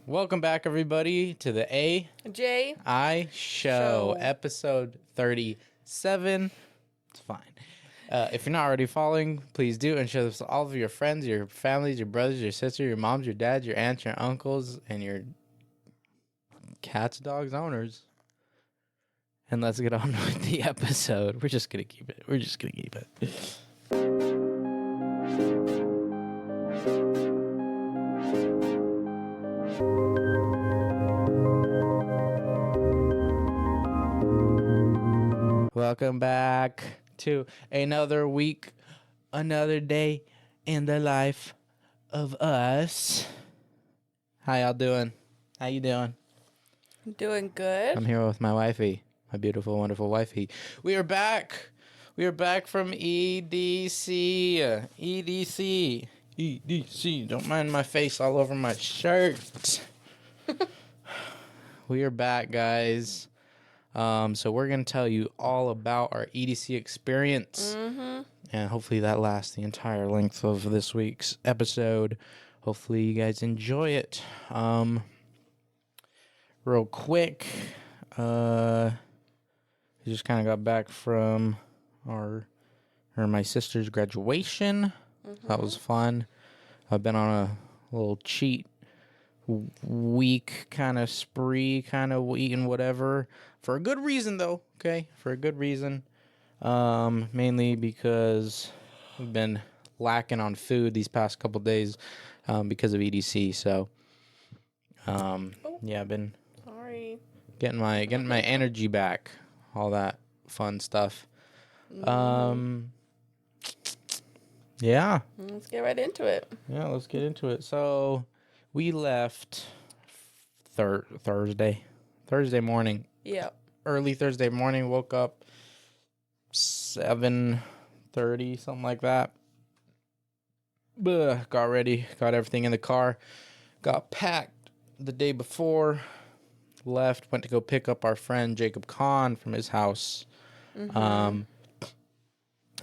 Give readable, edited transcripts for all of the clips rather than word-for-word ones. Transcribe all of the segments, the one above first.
Welcome back, everybody, to the A.J.I show, episode 37. It's fine. If you're not already following, please do, and share this to all of your friends, your families, your brothers, your sisters, your moms, your dads, your aunts, your uncles, and your cats, dogs, owners. And let's get on with the episode. We're just gonna keep it. Welcome back to another week, another day in the life of us. How y'all doing? How you doing? Doing good. I'm here with my wifey, my beautiful, wonderful wifey. We are back. We are back from EDC. EDC. Don't mind my face all over my shirt. We are back, guys. So we're going to tell you all about our EDC experience. Mm-hmm. And hopefully that lasts the entire length of this week's episode. Hopefully you guys enjoy it. Real quick, I just kind of got back from my sister's graduation. Mm-hmm. That was fun. I've been on a little cheat week kind of spree, kind of eating whatever for a good reason, though. Okay, for a good reason. Mainly because we've been lacking on food these past couple days because of EDC. So, yeah, I've been getting my energy back, all that fun stuff. Yeah. Let's get right into it. Yeah, let's get into it. So we left Thursday morning. Yeah. Early Thursday morning, woke up 7:30, something like that. Got ready, got everything in the car, got packed the day before, left, went to go pick up our friend Jacob Kahn from his house. Mm-hmm.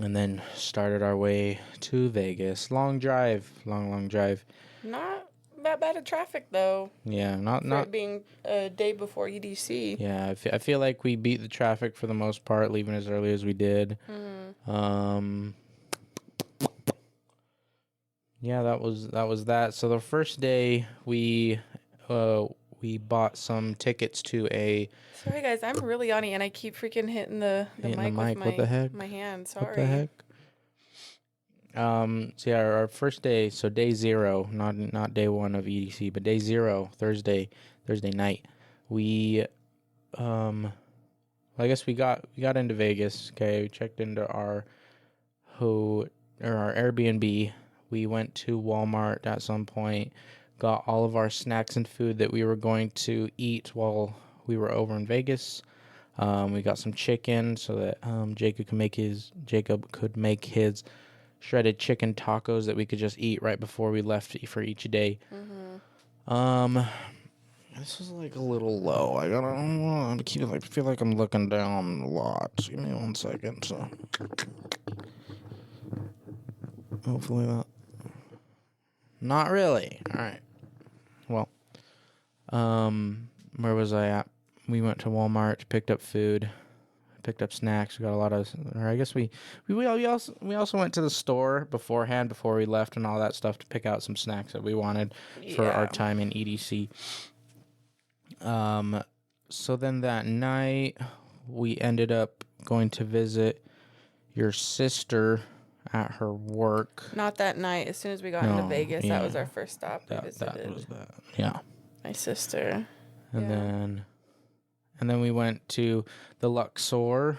And then started our way to Vegas. Long drive. Not that bad of traffic, though. Yeah, not it being a day before EDC. Yeah, I feel like we beat the traffic for the most part, leaving as early as we did. Mm-hmm. Yeah, that was that. So the first day we bought some tickets to a. Sorry guys, I'm really yawny and I keep freaking hitting the mic with what the heck? My hand. Sorry. What the heck? So yeah, our first day, so day 0, not day 1 of EDC, but day 0, Thursday night. We I guess we got into Vegas. Okay, we checked into our Airbnb. We went to Walmart at some point, got all of our snacks and food that we were going to eat while we were over in Vegas. We got some chicken so that Jacob could make his shredded chicken tacos that we could just eat right before we left for each day. Mm-hmm. This is like a little low. I feel like I'm looking down a lot. Give me 1 second. So hopefully not. Not really. All right. Well, where was I at? We went to Walmart, picked up food, picked up snacks. We got a lot of, or I guess we also went to the store beforehand before we left and all that stuff to pick out some snacks that we wanted for our time in EDC. So then that night we ended up going to visit your sister at her work. Not that night. As soon as we got into Vegas, that was our first stop. That was that. Yeah. My sister. And then we went to the Luxor,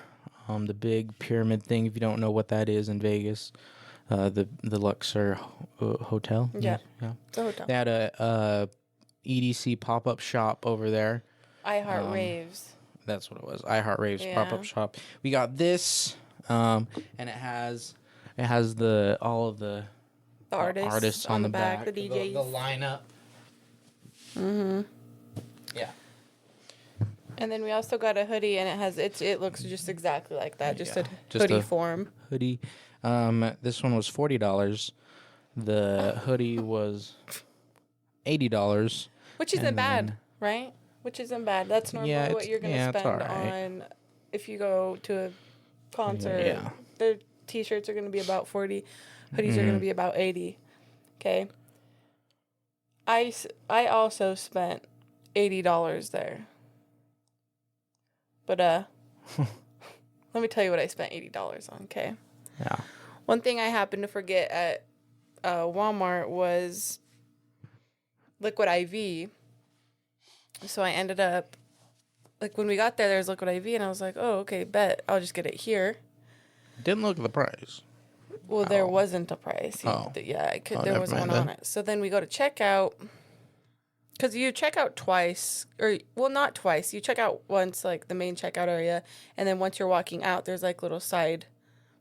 the big pyramid thing. If you don't know what that is in Vegas, the Luxor hotel. Yeah. It's a hotel. They had a EDC pop-up shop over there. iHeart Raves. That's what it was. iHeart Raves pop-up shop. We got this, and it has all of the artists on the back, the DJs, the lineup. Mm-hmm. Yeah. And then we also got a hoodie, and it looks just exactly like that, just a hoodie form. Hoodie. This one was $40. The hoodie was $80. Which isn't bad, right? Which isn't bad. That's normally what you're going to spend on if you go to a concert. Yeah. The t-shirts are going to be about 40. Hoodies are going to be about 80. Okay. I also spent $80 there. But let me tell you what I spent $80 on, okay? Yeah. One thing I happened to forget at Walmart was Liquid IV. So I ended up, like, when we got there was Liquid IV, and I was like, oh, okay, bet. I'll just get it here. Didn't look at the price. Well, there wasn't a price. Oh. Yeah, there was one on it. So then we go to checkout. Because you check out twice, or, well, not twice. You check out once, like, the main checkout area, and then once you're walking out, there's, like, little side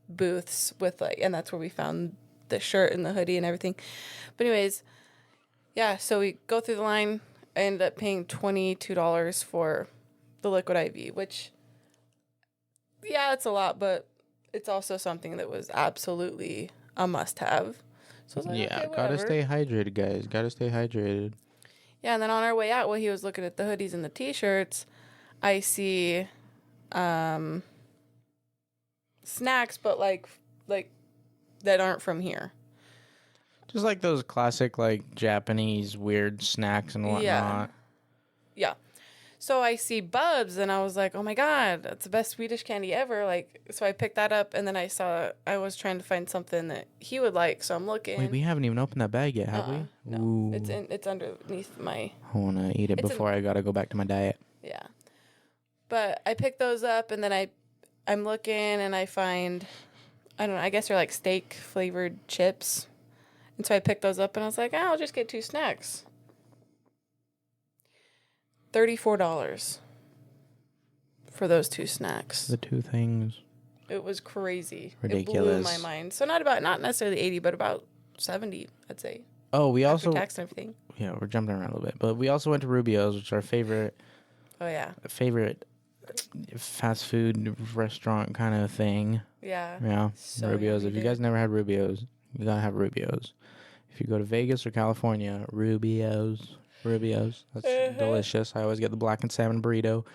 booths with, like, and that's where we found the shirt and the hoodie and everything. But anyways, yeah, so we go through the line. I ended up paying $22 for the Liquid IV, which, yeah, it's a lot, but it's also something that was absolutely a must-have. So I was like, yeah, okay, gotta stay hydrated, guys. Gotta stay hydrated. Yeah, and then on our way out, while he was looking at the hoodies and the t-shirts, I see snacks, but like that aren't from here. Just like those classic, like, Japanese weird snacks and whatnot. Yeah. So I see Bubs, and I was like, oh my God, that's the best Swedish candy ever. Like, so I picked that up, and then I was trying to find something that he would like, so I'm looking. Wait, we haven't even opened that bag yet, have we? No. Ooh. It's underneath my... I want to eat it before I got to go back to my diet. Yeah. But I picked those up, and then I'm looking, and I find, I don't know, I guess they're like steak-flavored chips. And so I picked those up, and I was like, I'll just get 2 snacks. $34 for those 2 snacks. The 2 things. It was crazy. Ridiculous. It blew my mind. So not necessarily 80, but about 70, I'd say. Oh, we after also tax and everything. Yeah, we're jumping around a little bit, but we also went to Rubio's, which is our favorite. Oh yeah. Favorite fast food restaurant kind of thing. Yeah. Yeah. So Rubio's. If you guys never had Rubio's, you gotta have Rubio's. If you go to Vegas or California, Rubio's. That's delicious. I always get the black and salmon burrito.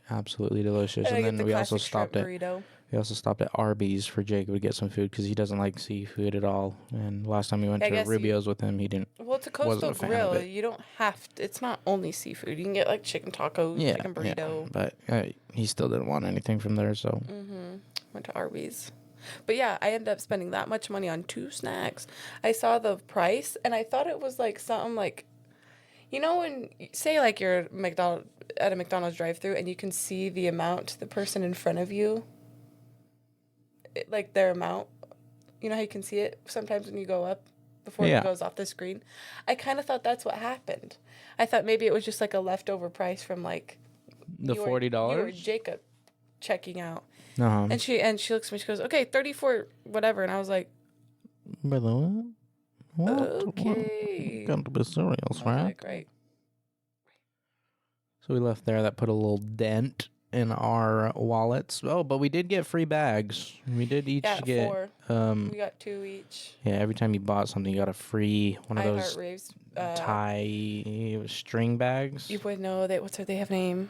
Absolutely delicious. And then we also stopped at Arby's for Jacob to get some food because he doesn't like seafood at all. And last time we went to Rubio's with him, he didn't. Well, it's a coastal grill. You don't have to. It's not only seafood. You can get like chicken tacos, chicken burrito. Yeah, but he still didn't want anything from there, so. Went to Arby's. But yeah, I ended up spending that much money on 2 snacks. I saw the price, and I thought it was like something like, you know, when say like you're at a McDonald's drive-thru and you can see the amount the person in front of you, like their amount. You know how you can see it sometimes when you go up before it goes off the screen. I kind of thought that's what happened. I thought maybe it was just like a leftover price from like the $40. You or Jacob checking out. Uh-huh. And she looks at me. She goes, "Okay, 34, whatever." And I was like, "Brother, what? Okay, got to be serious, right?" Like, right. So we left there. That put a little dent in our wallets. Oh, but we did get free bags. We did each get 4. We got 2 each. Yeah, every time you bought something, you got a free one of those raves, tie string bags. You would know that. They have a name?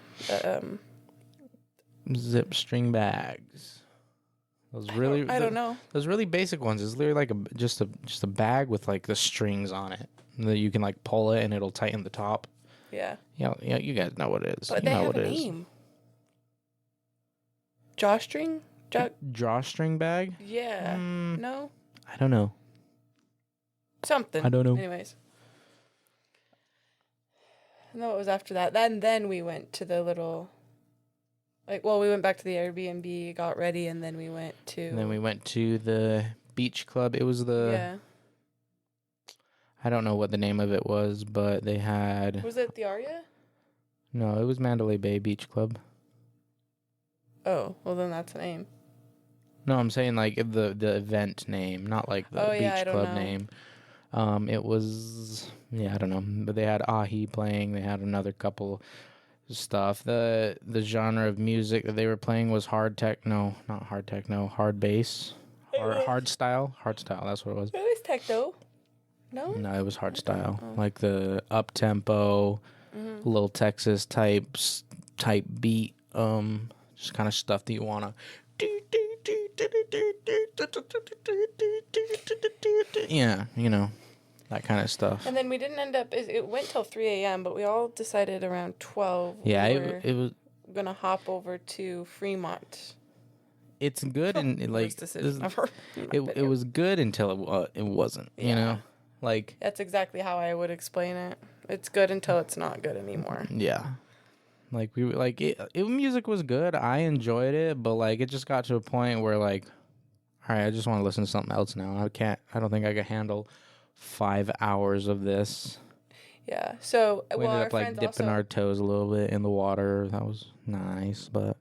Zip string bags. Those really I don't know. Those really basic ones. It's literally like just a bag with like the strings on it that you can like pull it and it'll tighten the top. Yeah. Yeah, you guys know what it is. But you they know have what a name. Jawstring? Drawstring bag? Yeah. No? I don't know. Something. I don't know. Anyways. No, it was after that. Then we went to the little... we went back to the Airbnb, got ready, and then we went to... And then we went to the beach club. It was the... Yeah. I don't know what the name of it was, but they had... Was it the Aria? No, it was Mandalay Bay Beach Club. Oh, well then that's the name. No, I'm saying like the event name, not like the beach club name. It was... Yeah, I don't know. But they had Ahi playing. They had another couple... stuff. The genre of music that they were playing was hard techno, not hard techno, hard bass, hard style. That's what it was. It was techno. No? No, it was hard style. Like the up tempo, little Texas type beat. Just kind of stuff that you wanna. Yeah, you know, that kind of stuff. And then we didn't end up. It went till 3 a.m., but we all decided around 12. Yeah, we were it was. gonna hop over to Fremont. It's good and Worst decision ever. It was good until it wasn't. You know, like that's exactly how I would explain it. It's good until it's not good anymore. Yeah, like we like it. Music was good. I enjoyed it, but like it just got to a point where like, all right, I just want to listen to something else now. I don't think I can handle 5 hours of this. Yeah. So we ended up like dipping our toes a little bit in the water. That was nice, but.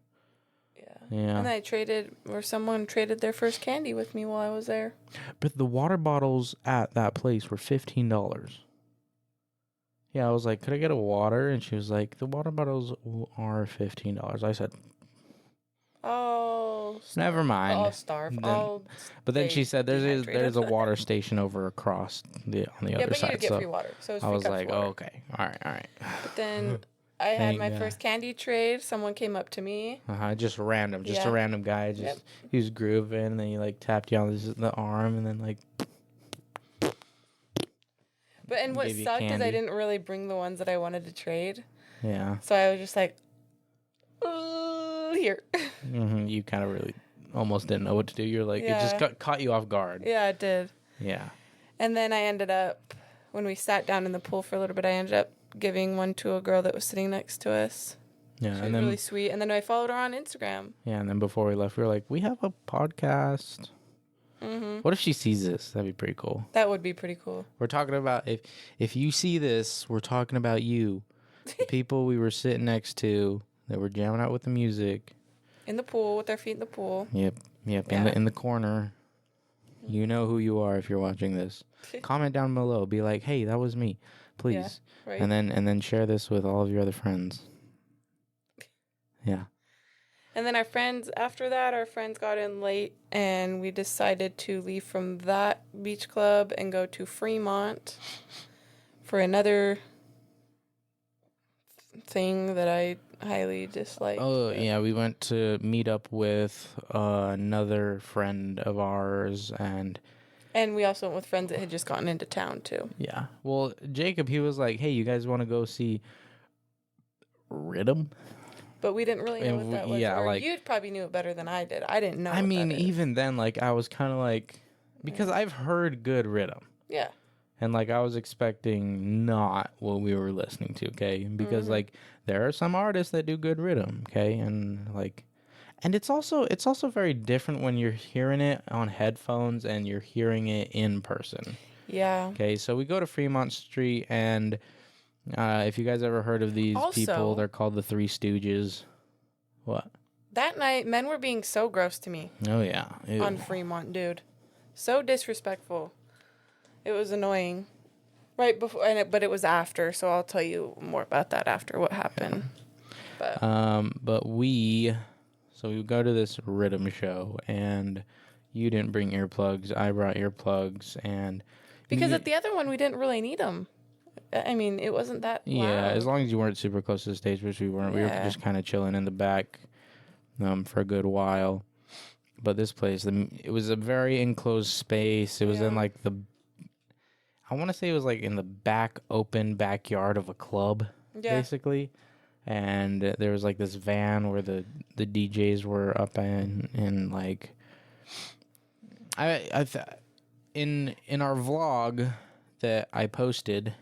Yeah. And someone traded their first candy with me while I was there. But the water bottles at that place were $15. Yeah, I was like, could I get a water? And she was like, the water bottles are $15. I said, oh, never mind. I'll starve. But then she said, there's a water station over across on the other side. Yeah, but you get free water. So I was like, oh, okay. All right. But then I had my first candy trade. Someone came up to me. Just random. A random guy. He was grooving, and then he like tapped you on the arm, and then like. But what sucked is I didn't really bring the ones that I wanted to trade. Yeah. So I was just like, here. You kind of really almost didn't know what to do. You're like, it just caught you off guard. Yeah, it did. Yeah. And then I ended up, when we sat down in the pool for a little bit, I ended up giving one to a girl that was sitting next to us. Yeah, she was really sweet. And then I followed her on Instagram. Yeah, and then before we left, we were like, we have a podcast. Mm-hmm. What if she sees this? That'd be pretty cool. That would be pretty cool. We're talking about, if you see this, we're talking about you. The people we were sitting next to that were jamming out with the music. In the pool, with their feet in the pool. Yep, yeah. in the corner. You know who you are if you're watching this. Comment down below. Be like, hey, that was me. Please. Yeah, right. And then share this with all of your other friends. Yeah. And then after that, our friends got in late, and we decided to leave from that beach club and go to Fremont for another thing that I highly dislike. Oh, yeah, we went to meet up with another friend of ours, and we also went with friends that had just gotten into town, too. Yeah. Well, Jacob, he was like, hey, you guys want to go see Rhythm? But we didn't really know what that was. Yeah, or you probably knew it better than I did. I didn't know I mean, even then, like, I was kind of like, because I've heard good Rhythm. Yeah. And, like, I was expecting not what we were listening to, okay? Because, like, there are some artists that do good Rhythm, okay? And, like, and it's also very different when you're hearing it on headphones and you're hearing it in person. Yeah. Okay, so we go to Fremont Street, and if you guys ever heard of these people, they're called the Three Stooges. What? That night, men were being so gross to me. Oh, yeah. Ew. On Fremont, dude. So disrespectful. It was annoying. Right before, but it was after, so I'll tell you more about that after what happened. Yeah. But we go to this Rhythm show, and you didn't bring earplugs. I brought earplugs, and because at the other one we didn't really need them. I mean, it wasn't that loud. Yeah, as long as you weren't super close to the stage, which we weren't. Yeah. We were just kind of chilling in the back for a good while. But this place, it was a very enclosed space. It was in like I want to say it was like in the back open backyard of a club, basically. And there was like this van where the DJs were up in like in our vlog that I posted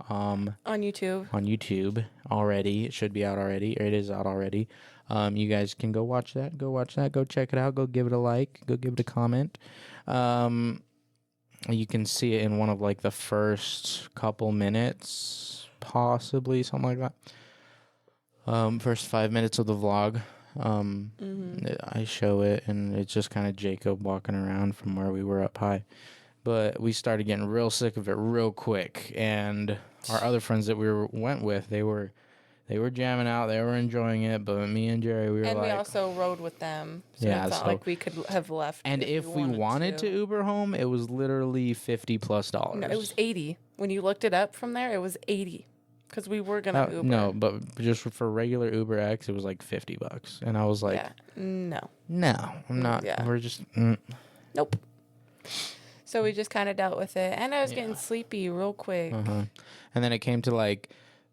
on YouTube already. It should be out already, or it is out already. You guys can go watch that. Go check it out. Go give it a like. Go give it a comment. You can see it in one of like the first couple minutes, possibly something like that. First 5 minutes of the vlog. I show it, and it's just kind of Jacob walking around from where we were up high. But we started getting real sick of it real quick, and our other friends that we went with, they were They were jamming out. They were enjoying it. But me and Jerry, we were and like... we also rode with them. So Yeah, it's not so- like we could have left. And if we wanted to Uber home, it was literally $50+. No, it was 80. When you looked it up from there, it was 80. Because we were going to Uber. No, but just for regular Uber X, it was like $50. And I was like... Yeah, no. No, I'm not. Yeah. We're just... Nope. So we just kind of dealt with it. And I was getting sleepy real quick. Uh-huh. And then it came to like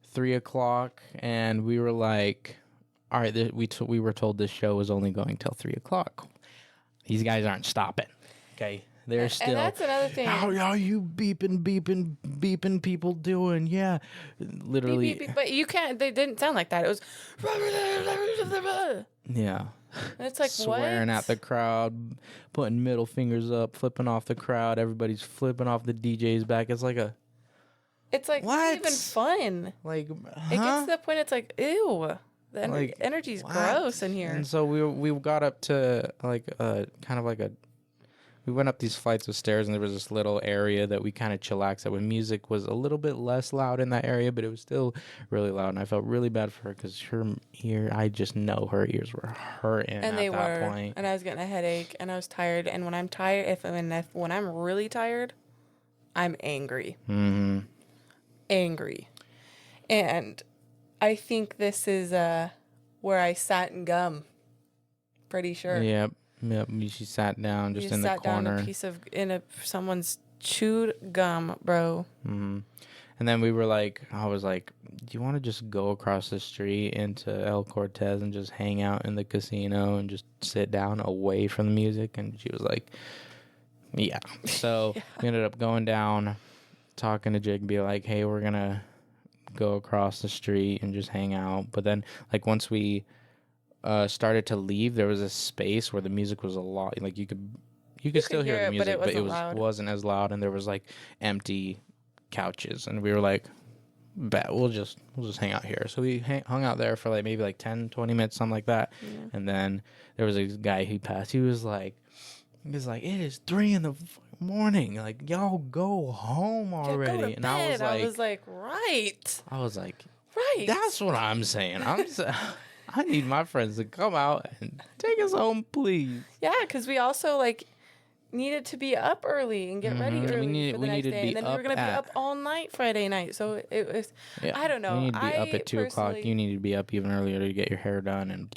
3 o'clock, and we were like, all right, we were told this show was only going till 3 o'clock. These guys aren't stopping. Okay. They're still... And that's another thing. How are you beeping people doing? Yeah. Literally. Beep, beep, beep. But you can't... They didn't sound like that. It was... Yeah. And it's like, swearing what? at the crowd, putting middle fingers up, flipping off the crowd. Everybody's flipping off the DJ's back. It's like a... It's like, what? not even fun. Like, It gets to the point it's like, ew. The Like, energy's what? gross in here. And so we got up to like kind of like we went up these flights of stairs, and there was this little area that we kind of chillaxed at when music was a little bit less loud in that area, but it was still really loud. And I felt really bad for her because her ear, I just know her ears were hurting And at they that were. point. And I was getting a headache, and I was tired. And when I'm tired, when I'm really tired, I'm angry. Mm-hmm. Angry. And I think this is where I sat in gum. Pretty sure. Yep. She sat down just in the sat corner. down in someone's chewed gum, bro. Mm-hmm. And then we were like, I was like, do you want to just go across the street into El Cortez and just hang out in the casino and just sit down away from the music? And she was like, yeah. So we ended up going down, talking to Jake, and be like, hey, we're going to go across the street and just hang out. But then, like, once we started to leave, there was a space where the music was a lot, like you could still hear the music, but it wasn't as loud, and there was like empty couches, and we were like, bet we'll just hang out here. So we hung out there for like maybe like 10-20 minutes, something like that. And then there was a guy he passed. He was like it is 3 in the morning, like, y'all go home already. Go to and bed. I was like right, that's what I'm saying. I need my friends to come out and take us home, please. Yeah, because we also like needed to be up early and get ready early for the next day, and then we were gonna be up all night Friday night. So it was, I don't know. You need to be up at 2 o'clock. You need to be up even earlier to get your hair done, and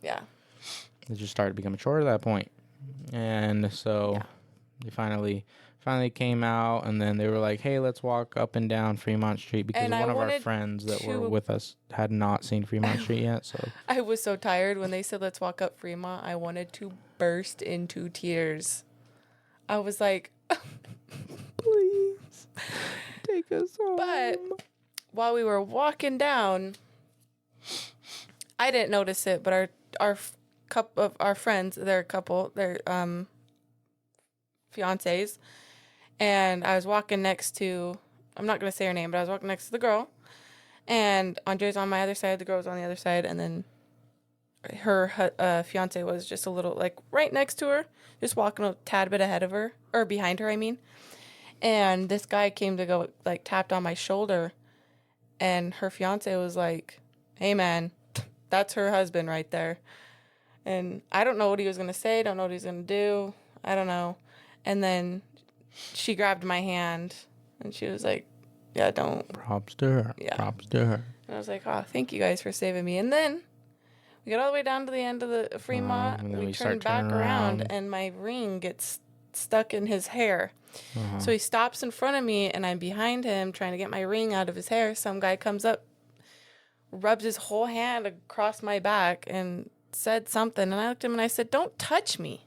yeah, it just started to become a chore at that point. And so they finally came out, and then they were like, hey, let's walk up and down Fremont Street, because one of our friends that were with us had not seen Fremont Street yet. So I was so tired when they said let's walk up Fremont. I wanted to burst into tears. I was like, please take us home. But while we were walking down, I didn't notice it, but our couple of our friends, they're fiancés. And I was walking next to, I'm not going to say her name, but I was walking next to the girl. And Andre's on my other side, the girl was on the other side. And then her fiance was just a little, like, right next to her, just walking a tad bit ahead of her, or behind her, I mean. And this guy came to go, like, tapped on my shoulder. And her fiance was like, hey, man, that's her husband right there. And I don't know what he was going to say, don't know what he was going to do. I don't know. And then she grabbed my hand, and she was like, yeah, don't. Props to her. Yeah. Props to her. And I was like, oh, thank you guys for saving me. And then we got all the way down to the end of the Fremont. And then we turned back around, and my ring gets stuck in his hair. So he stops in front of me, and I'm behind him trying to get my ring out of his hair. Some guy comes up, rubs his whole hand across my back, and said something. And I looked at him, and I said, don't touch me.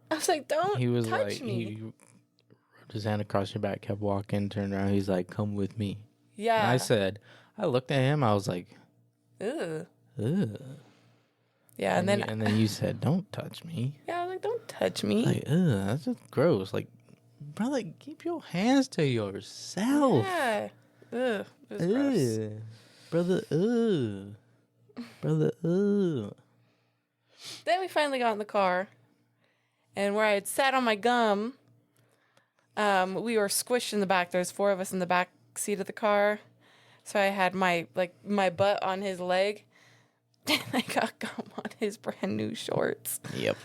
I was like, don't touch me. He was like, he rubbed his hand across your back, kept walking, turned around. He's like, come with me. Yeah. And I looked at him. I was like, ugh. Ugh. Yeah, and then you said, don't touch me. Yeah, I was like, don't touch me. Like, ugh, that's just gross. Like, brother, keep your hands to yourself. Yeah. Ugh. It was gross. Brother, ugh. Brother, ugh. Then we finally got in the car. And where I had sat on my gum, we were squished in the back. There's 4 of us in the back seat of the car. So I had my butt on his leg, and I got gum on his brand new shorts. Yep.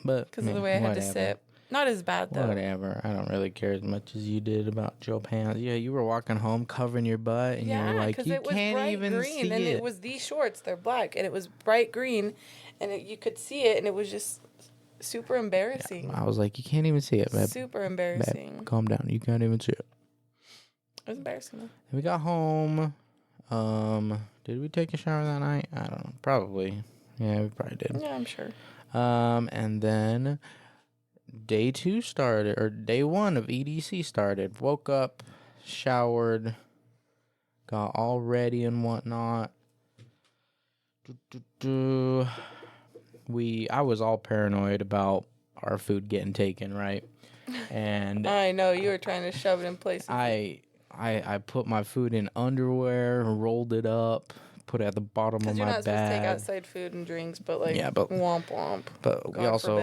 But because of the way I had to sit. Not as bad though. Whatever. I don't really care as much as you did about Joe Pants. Yeah, you were walking home covering your butt, and you were like, you can't even green, see and it. it was these shorts. They're black, and it was bright green, and you could see it, and it was just super embarrassing. Yeah, I was like, you can't even see it, babe. Super embarrassing. Babe, calm down. You can't even see it. It was embarrassing though. We got home. Did we take a shower that night? I don't know. Probably. Yeah, we probably did. Yeah, I'm sure. And then day 2 started, or day 1 of EDC started. Woke up, showered, got all ready and whatnot. I was all paranoid about our food getting taken, right? And I know you were trying to shove it in places. I put my food in underwear, rolled it up, put it at the bottom of my bag. Because you're not supposed to take outside food and drinks, but yeah, womp womp. But God we also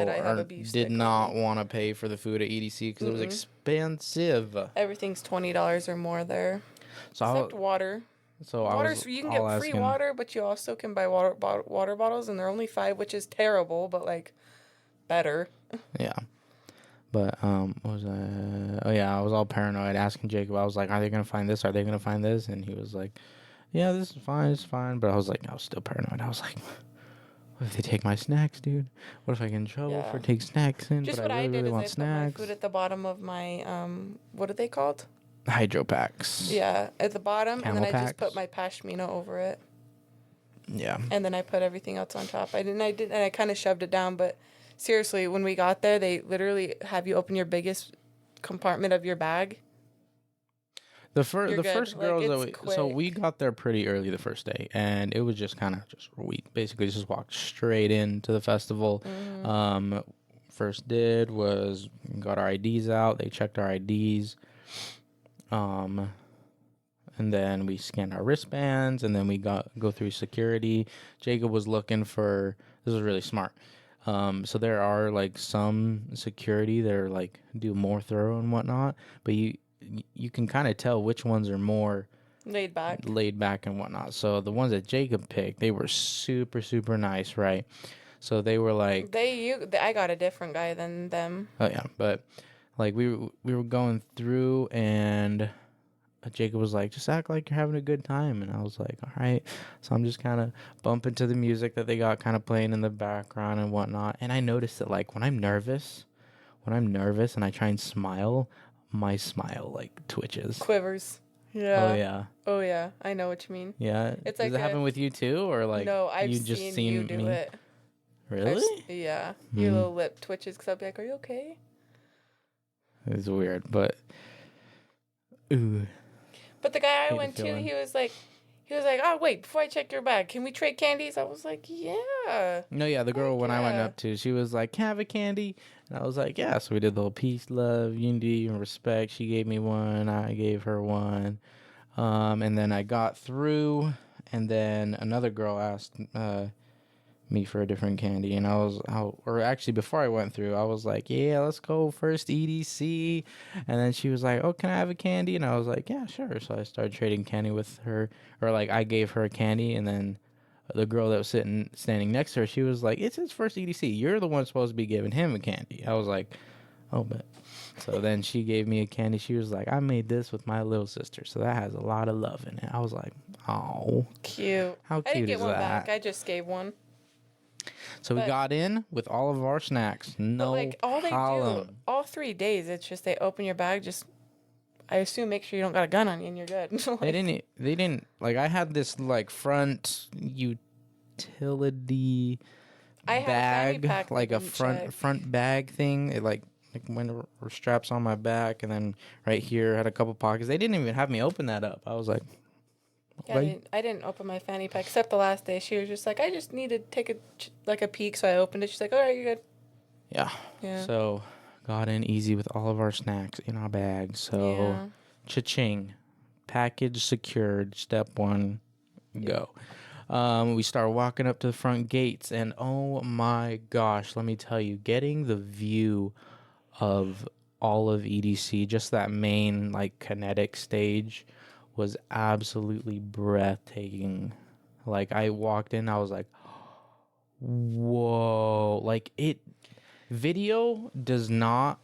did not want want to pay for the food at EDC because it was expensive. Everything's $20 or more there, except water. So you can get free water, but you also can buy water bottles, and they're only $5, which is terrible, but better. Yeah. But what was I? Oh yeah, I was all paranoid, asking Jacob. I was like, "Are they gonna find this? Are they gonna find this?" And he was like, "Yeah, this is fine. It's fine." But I was still paranoid. I was like, "What if they take my snacks, dude? What if I get in trouble for taking snacks in?" Just but what I did really is want I snacks. put my food at the bottom of my what are they called? Hydro packs. Yeah, at the bottom, Camel and then I packs. just put my pashmina over it. Yeah. And then I put everything else on top. And I kind of shoved it down, but seriously, when we got there, they literally have you open your biggest compartment of your bag. The first girls so we got there pretty early the first day, and it was just we basically just walked straight into the festival. Mm-hmm. First did was got our IDs out. They checked our IDs. And then we scanned our wristbands, and then we go through security. Jacob was looking for, this was really smart. So there are some security that are do more thorough and whatnot, but you can kind of tell which ones are more laid back and whatnot. So the ones that Jacob picked, they were super, super nice, right? So they were I got a different guy than them. Oh yeah, but we were going through, and Jacob was like, just act like you're having a good time. And I was like, all right. So I'm just kind of bumping to the music that they got kind of playing in the background and whatnot. And I noticed that when I'm nervous and I try and smile, my smile twitches. Quivers. Yeah. Oh yeah. Oh yeah. I know what you mean. Yeah. Does it happen with you too? Or no, I've seen you do it. Really? Yeah. Your little lip twitches because I'll be like, are you okay? It's weird, but ooh. But the guy I went to, he was like, oh, wait, before I check your bag, can we trade candies? I was like, yeah. No, yeah, the girl when I went up to, she was like, can I have a candy? And I was like, yeah. So we did the whole peace, love, unity, and respect. She gave me one. I gave her one. And then I got through, and then another girl asked me for a different candy, and before I went through, I was like, yeah, let's go first EDC. And then she was like, oh, can I have a candy? And I was like, yeah, sure. So I started trading candy with her, or I gave her a candy, and then the girl that was standing next to her, she was like, it's his first EDC, you're the one supposed to be giving him a candy. I was like, oh, but so then she gave me a candy. She was like, I made this with my little sister, so that has a lot of love in it. I was like, oh, cute. How cute I didn't get is one that? back. I just gave one. So we got in with all of our snacks. No all they problem. do, all 3 days, it's just they open your bag, just, I assume, make sure you don't got a gun on you and you're good. They didn't, I had this, front utility bag, a front bag thing. It, when were straps on my back, and then right here had a couple pockets. They didn't even have me open that up. I was like, yeah, I didn't open my fanny pack except the last day. She was just like, I just need to take a peek, so I opened it. She's like, all right, you're good. Yeah. So got in easy with all of our snacks in our bag. So cha-ching, package secured. Step 1, go. We start walking up to the front gates, and oh my gosh, let me tell you, getting the view of all of EDC, just that main kinetic stage, was absolutely breathtaking. Like, I walked in, I was like, whoa. Like, video does not,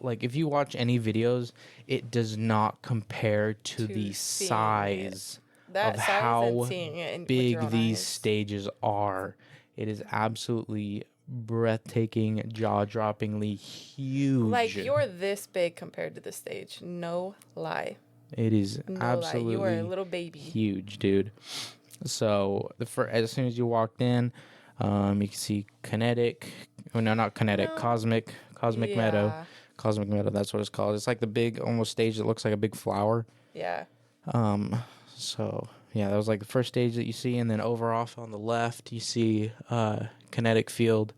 like, if you watch any videos, it does not compare to the size of how big these stages are. It is absolutely breathtaking, jaw-droppingly huge. Like, you're this big compared to the stage. No lie. It is absolutely you are a little baby. Huge, dude. So as soon as you walked in, you can see Kinetic. Oh no, not Kinetic. No. Cosmic Meadow. Cosmic Meadow. That's what it's called. It's like the big almost stage that looks like a big flower. Yeah. So yeah, that was like the first stage that you see, and then over off on the left you see Kinetic Field.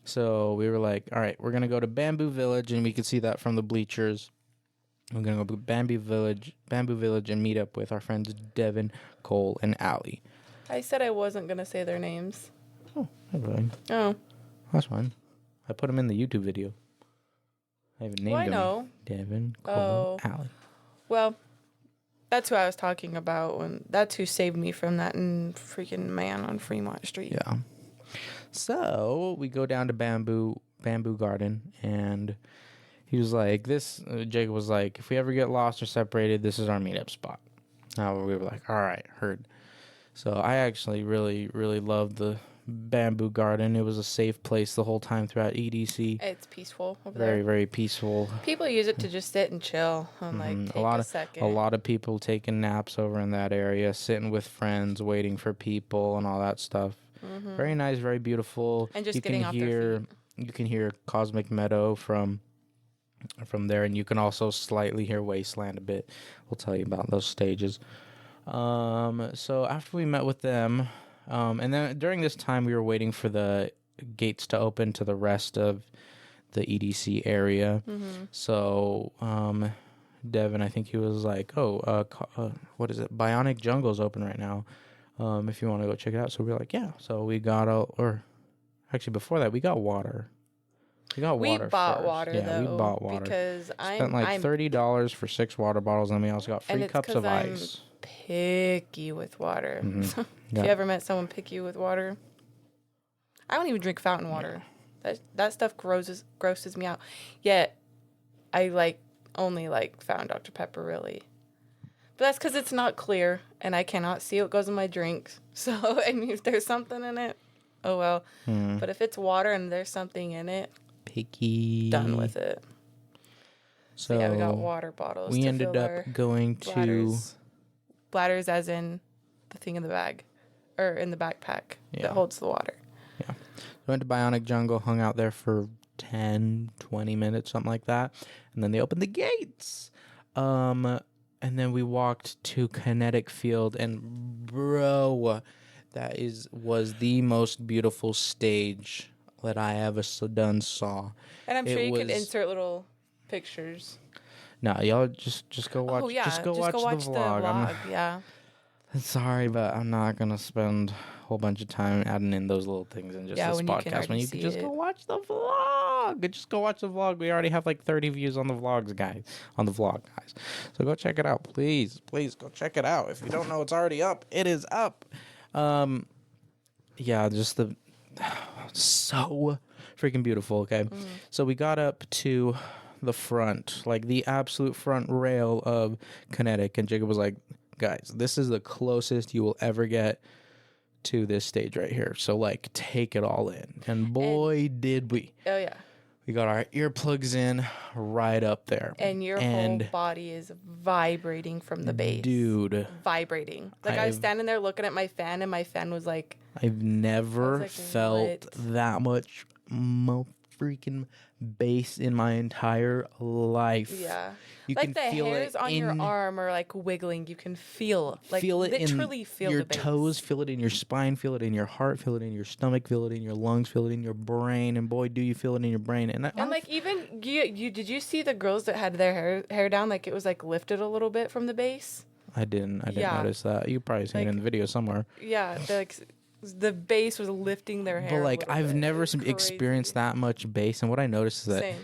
So we were like, all right, we're gonna go to Bamboo Village, and we can see that from the bleachers. We're going to go to Bamboo Village, and meet up with our friends Devin, Cole, and Allie. I said I wasn't going to say their names. Oh, that's fine. Oh. That's fine. I put them in the YouTube video. I haven't named them. I know. Devin, Cole, Allie. Well, that's who I was talking about. That's who saved me from that freaking man on Fremont Street. Yeah. So we go down to Bamboo Garden, and... he was like, Jacob was like, if we ever get lost or separated, this is our meetup spot. Now we were like, all right, heard. So I actually really, really loved the Bamboo Garden. It was a safe place the whole time throughout EDC. It's peaceful over there. Very, very peaceful. People use it to just sit and chill and take a second. A lot of people taking naps over in that area, sitting with friends, waiting for people and all that stuff. Mm-hmm. Very nice, very beautiful. And just getting off their feet. You can hear Cosmic Meadow from there, and you can also slightly hear Wasteland a bit. We'll tell you about those stages. So after we met with them, and then during this time we were waiting for the gates to open to the rest of the EDC area. Mm-hmm. So Devin, I think he was like, what is it? Bionic Jungle's open right now. If you want to go check it out. So we were like, yeah. So we got actually before that we got water. We bought water, though. We bought water. Because spent like $30 for 6 water bottles, and we also got free cups of ice. I'm picky with water. Mm-hmm. If you ever met someone picky with water, I don't even drink fountain water. Yeah. That stuff grosses me out. Yet I only like fountain Dr. Pepper, really. But that's because it's not clear, and I cannot see what goes in my drinks. So, I mean, if there's something in it, oh well. But if it's water and there's something in it, picky. Done with it. So yeah, we got water bottles. We ended up going to bladders, as in the thing in the bag, or in the backpack that holds the water. Yeah, we went to Bionic Jungle, hung out there for 10, 20 minutes, something like that, and then they opened the gates. And then we walked to Kinetic Field, and bro, that was the most beautiful stage that I ever saw. And I'm sure you could insert little pictures. No, y'all just go watch. Just go watch the vlog. Yeah. Sorry, but I'm not gonna spend a whole bunch of time adding in those little things in just this podcast. When you can just go watch the vlog. Just go watch the vlog. We already have like 30 views on the vlog, guys. So go check it out, please. Please go check it out. If you don't know, it's already up. It is up. Yeah, just so freaking beautiful. Okay, so we got up to the front, like the absolute front rail of Kinetic, and Jacob was like, guys, this is the closest you will ever get to this stage right here, so like take it all in. And boy, did we. Oh yeah, we got our earplugs in right up there, and your whole body is vibrating from the bass, dude. Vibrating. Like I was standing there looking at my fan, and my fan was like, I've never felt that much freaking bass in my entire life. Yeah. You like can the feel hairs on your arm are like wiggling. You can feel it literally feel your the bass. Toes, feel it in your spine, feel it in your heart, feel it in your stomach, feel it in your lungs, feel it in your brain, and boy, do you feel it in your brain. And like even you did you see the girls that had their hair down, like it was like lifted a little bit from the bass? I didn't notice that. You probably seen it in the video somewhere. Yeah, the bass was lifting their hair. But like I've never experienced that much bass, and what I noticed is that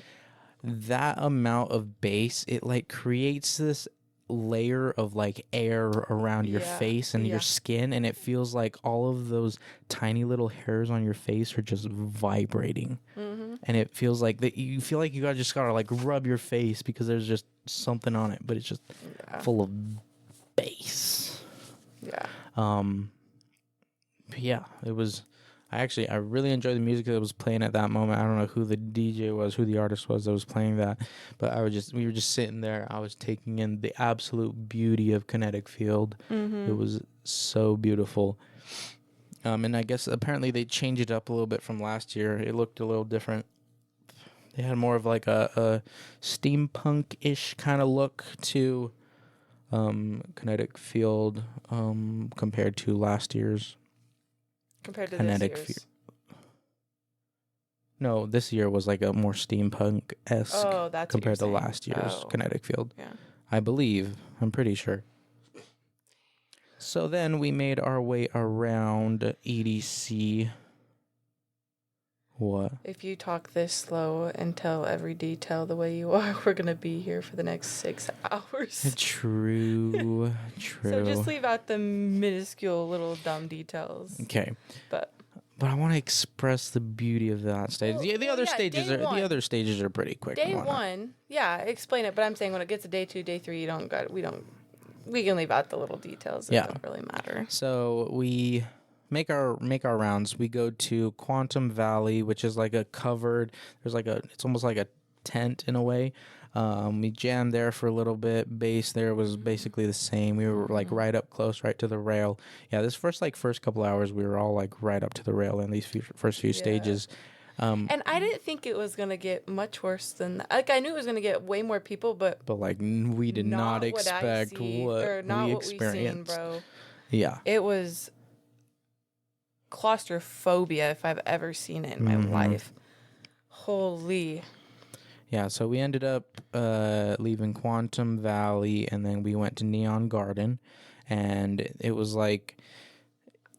that amount of bass, it like creates this layer of like air around your face and your skin, and it feels like all of those tiny little hairs on your face are just vibrating. And it feels like that you feel like you gotta like rub your face because there's just something on it, but it's just full of bass. But yeah, it was. I really enjoyed the music that was playing at that moment. I don't know who the DJ was, who the artist was that was playing that, but we were just sitting there. I was taking in the absolute beauty of Kinetic Field. It was so beautiful. And I guess apparently they changed it up a little bit from last year. It looked a little different. They had more of like a steampunk-ish kind of look to Kinetic Field compared to last year's. Compared to Kinetic this year's. No, this year was like a more steampunk-esque compared to last year's Kinetic Field. Yeah. I believe. I'm pretty sure. So then we made our way around EDC. What? If you talk this slow and tell every detail the way you are, we're going to be here for the next 6 hours. True. So just leave out the minuscule little dumb details. Okay. But I want to express the beauty of that stage. The other stages are pretty quick. Day 1, explain it. But I'm saying when it gets to day 2, day 3, we can leave out the little details that don't really matter. So we make our rounds. We go to Quantum Valley, which is like a covered. It's almost like a tent in a way. We jammed there for a little bit. Base there was basically the same. We were like right up close, right to the rail. Yeah, this first couple hours, we were all like right up to the rail in these first few stages. And I didn't think it was gonna get much worse than that. Like I knew it was gonna get way more people, but like we did not expect what we experienced, bro. Yeah, it was claustrophobia if I've ever seen it in my life. Holy. Yeah, so we ended up leaving Quantum Valley, and then we went to Neon Garden, and it was like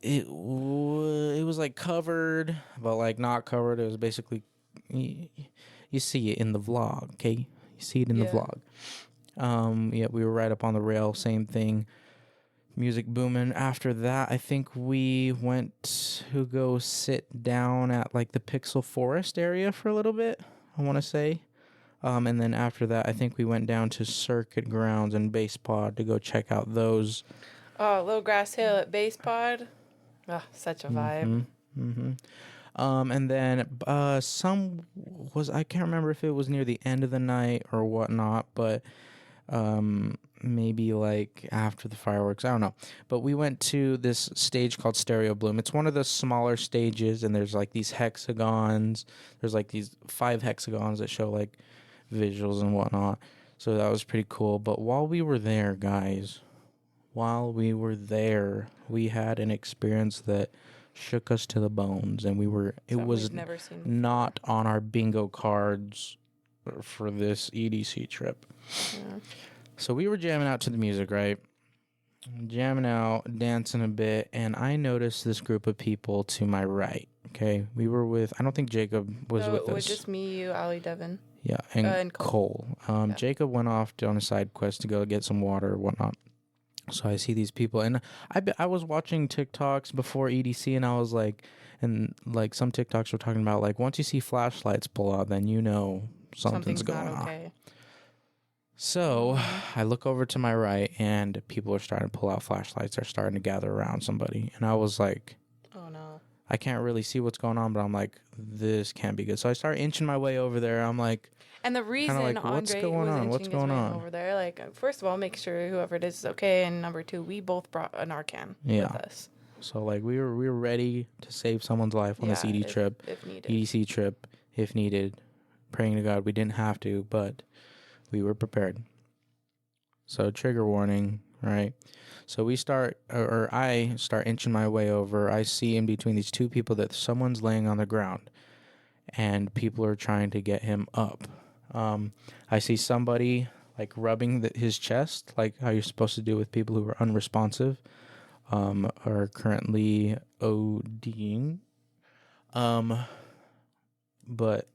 it was like covered, but like not covered. It was basically you see it in the vlog, okay? You see it in the vlog. We were right up on the rail. Same thing. Music booming. After that, I think we went to go sit down at like the Pixel Forest area for a little bit, I want to say. And then after that, I think we went down to Circuit Grounds and Base Pod to go check out those. Oh, Little Grass Hill at Base Pod. Oh, such a vibe. And then I can't remember if it was near the end of the night or whatnot, but maybe like after the fireworks, I don't know. But we went to this stage called Stereo Bloom. It's one of the smaller stages, and there's like these hexagons. There's like these 5 hexagons that show like visuals and whatnot. So that was pretty cool. But while we were there, guys, we had an experience that shook us to the bones, and it was not on our bingo cards for this EDC trip. Yeah. So we were jamming out to the music, right? Jamming out, dancing a bit, and I noticed this group of people to my right. Okay, we were with. I don't think Jacob was with us. It was just me, you, Ali, Devin. Yeah, and Cole. Jacob went off on a side quest to go get some water or whatnot. So I see these people, and I was watching TikToks before EDC, and I was like, and like some TikToks were talking about like once you see flashlights pull out, then you know something's going on. So I look over to my right, and people are starting to pull out flashlights. They're starting to gather around somebody, and I was like, "Oh no!" I can't really see what's going on, but I'm like, this can't be good. So I start inching my way over there. I'm like, and the reason like, what's going on? What's going on over there? Like, first of all, make sure whoever it is okay, and number 2, we both brought a Narcan with us. So like we were ready to save someone's life on this EDC trip, if needed. Praying to God we didn't have to, but we were prepared. So trigger warning, right? So I start inching my way over. I see in between these 2 people that someone's laying on the ground, and people are trying to get him up. I see somebody like rubbing his chest, like how you're supposed to do with people who are unresponsive, are currently ODing. But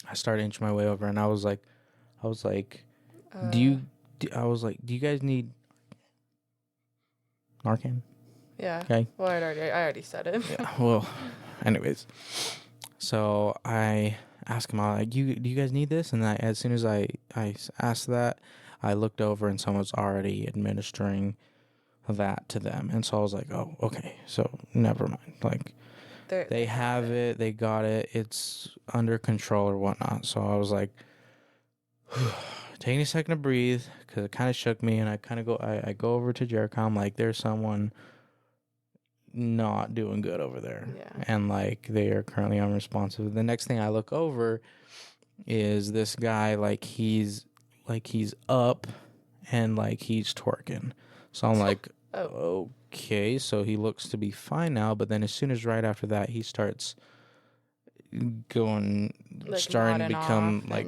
I started inching my way over, and I was like, do I was like, do you guys need Narcan? Yeah. Okay. Well, I already said it. Yeah. Well, anyways, so I asked him, like, do you guys need this? And as soon as I asked that, I looked over and someone was already administering that to them. And so I was like, oh, okay. So never mind. Like, they have it. They got it. It's under control or whatnot. So I was like, taking a second to breathe because it kind of shook me. And I kind of I go over to Jericho. I'm like, there's someone not doing good over there. Yeah. And like, they are currently unresponsive. The next thing I look over is this guy, like he's up and like he's twerking. So I'm like, oh. Okay, so he looks to be fine now, but then as soon as right after that he starts going, like, starting to become like,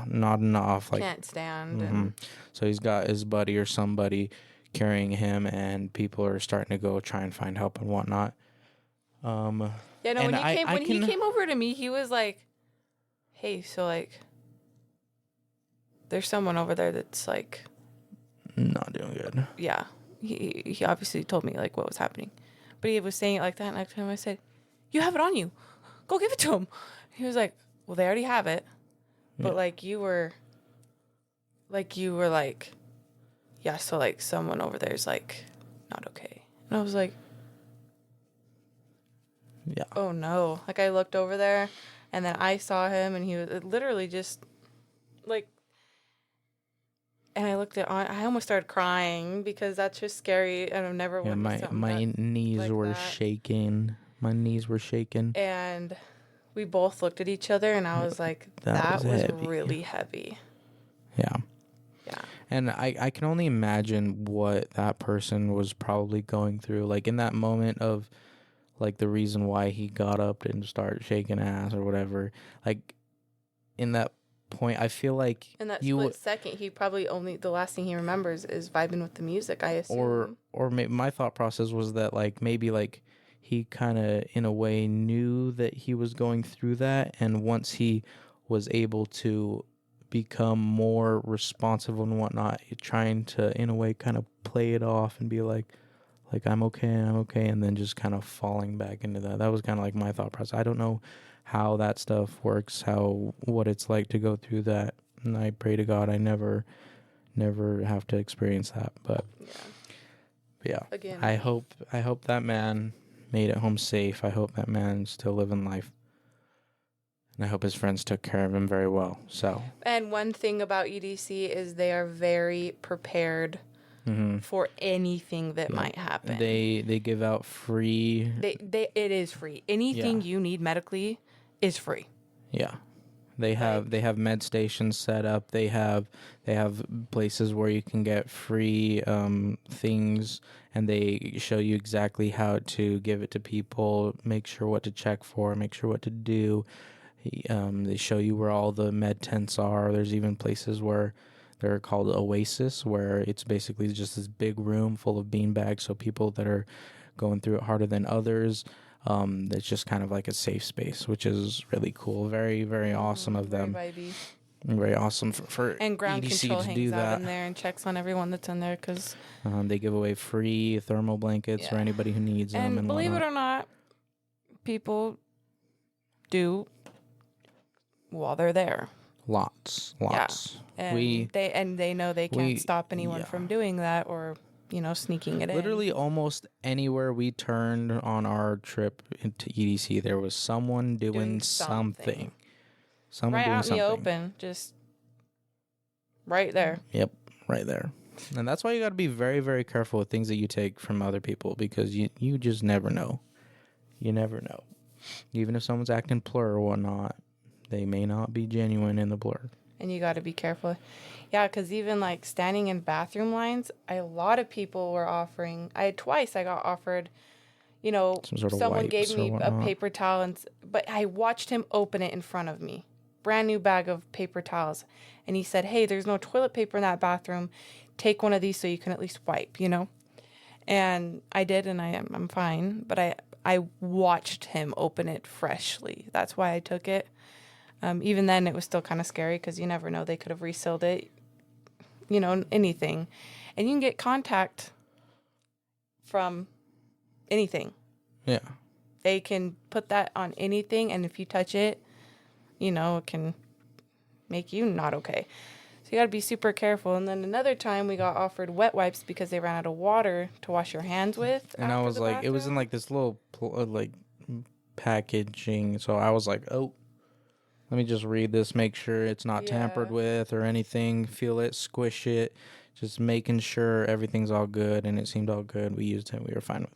nodding off, like can't stand. Mm-hmm. So he's got his buddy or somebody carrying him, and people are starting to go try and find help and whatnot. Yeah, no, when he came over to me, he was like, hey, so like, there's someone over there that's like not doing good. Yeah. He obviously told me like what was happening, but he was saying it like that. And next time I said, "You have it on you, go give it to him." He was like, "Well, they already have it, but like you were like, yeah, so like someone over there is like not okay." And I was like, "Yeah, oh no!" Like I looked over there, and then I saw him, and he was literally just like. And I looked I almost started crying because that's just scary. And I've never witnessed something my knees like were shaking. My knees were shaking. And we both looked at each other, and I was like, that was really heavy. Yeah. Yeah. And I can only imagine what that person was probably going through. Like in that moment of like the reason why he got up and started shaking ass or whatever. Like in that point, I feel like in that split second, he probably the last thing he remembers is vibing with the music, I assume. Or maybe my thought process was that like maybe like he kind of in a way knew that he was going through that, and once he was able to become more responsive and whatnot, trying to in a way kind of play it off and be like I'm okay, and then just kind of falling back into that. That was kind of like my thought process. I don't know how that stuff works, what it's like to go through that, and I pray to God I never have to experience that. But yeah. Again, I hope that man made it home safe. I hope that man's still living life, and I hope his friends took care of him very well. So, and one thing about EDC is they are very prepared for anything that might happen. They give out free. It is free. Anything you need medically is free. Yeah. They have med stations set up. They have places where you can get free things, and they show you exactly how to give it to people, make sure what to check for, make sure what to do. They show you where all the med tents are. There's even places where they're called Oasis, where it's basically just this big room full of beanbags, so people that are going through it harder than others, it's just kind of like a safe space, which is really cool. Very, very awesome of them. Very awesome for and ground EDC control to hangs do out that. in there and checks on everyone that's in there because they give away free thermal blankets for anybody who needs them. And believe it or not, people do while they're there. Lots. Yeah. And they know they can't stop anyone from doing that or, sneaking it Literally almost anywhere we turned on our trip into EDC, there was someone doing something. Someone right doing out something. in the open, just right there. Yep, right there. And that's why you got to be very, very careful with things that you take from other people, because you just never know. You never know. Even if someone's acting plur or whatnot, they may not be genuine in the blur. And you got to be careful. Yeah, because even like standing in bathroom lines, a lot of people were offering. I got offered, someone gave me a paper towel, but I watched him open it in front of me. Brand new bag of paper towels. And he said, hey, there's no toilet paper in that bathroom. Take one of these so you can at least wipe, And I did, and I'm fine. But I watched him open it freshly. That's why I took it. Even then, it was still kind of scary because you never know. They could have resealed it. anything. And you can get contact from anything. Yeah. They can put that on anything, and if you touch it, it can make you not okay. So you got to be super careful. And then another time we got offered wet wipes because they ran out of water to wash your hands with. And I was like, it was in like this little packaging. So I was like, oh, let me just read this, make sure it's not tampered with or anything. Feel it, squish it, just making sure everything's all good. And it seemed all good. We used it. We were fine.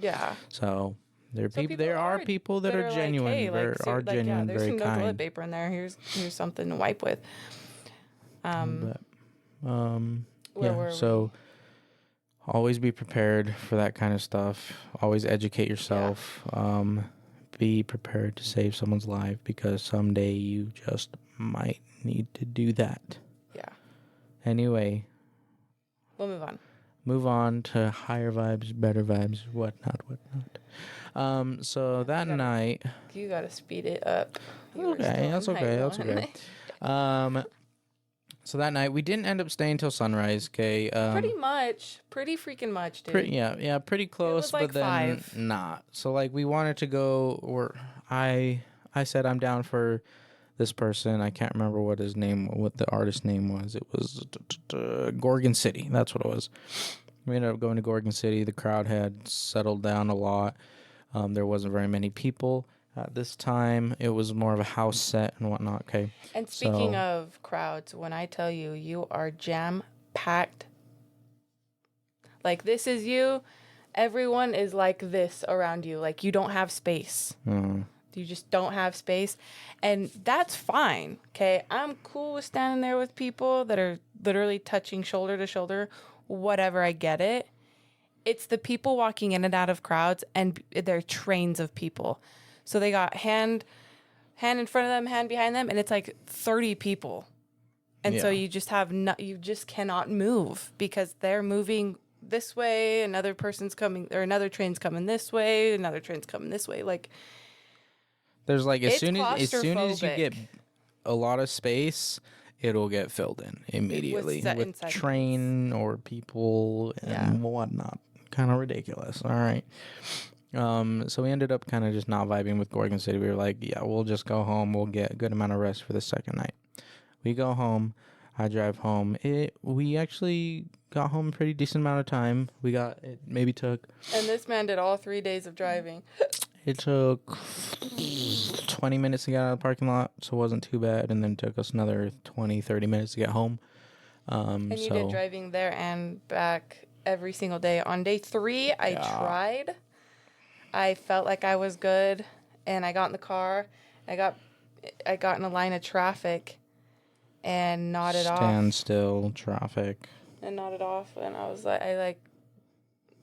Yeah. So there are people that are genuine. Hey, there's no very kind. toilet paper in there. Here's something to wipe with. So always be prepared for that kind of stuff. Always educate yourself. Be prepared to save someone's life because someday you just might need to do that. Yeah. Anyway, we'll move on. Move on to higher vibes, better vibes, whatnot. So that night, you gotta speed it up. That's okay. So that night we didn't end up staying till sunrise. Okay. Pretty freaking much, dude. Pretty close, it was like but then 5. not. So like we wanted to go. I said I'm down for this person. I can't remember what the artist name was. It was Gorgon City. That's what it was. We ended up going to Gorgon City. The crowd had settled down a lot. There wasn't very many people at this time. It was more of a house set and whatnot. Okay. And speaking of crowds, when I tell you, you are jam-packed. Like, this is you. Everyone is like this around you. Like, you don't have space. You just don't have space. And that's fine, okay? I'm cool with standing there with people that are literally touching shoulder to shoulder. Whatever, I get it. It's the people walking in and out of crowds, and they're trains of people. So they got hand in front of them, hand behind them, and it's like 30 people. And so you just you just cannot move because they're moving this way, another person's coming, or another train's coming this way, another train's coming this way. Like, there's like as soon as you get a lot of space, it'll get filled in immediately with train or people and whatnot. Kind of ridiculous. All right. So we ended up kind of just not vibing with Gorgon City. We were like, yeah, we'll just go home. We'll get a good amount of rest for the second night. We go home. I drive home. We actually got home a pretty decent amount of time. It maybe took... And this man did all 3 days of driving. It took 20 minutes to get out of the parking lot, so it wasn't too bad. And then it took us another 20, 30 minutes to get home. And you did driving there and back every single day. On day 3, I tried. I felt like I was good, and I got in the car. I got in a line of traffic and nodded off. Standstill traffic. And nodded off, and I was like,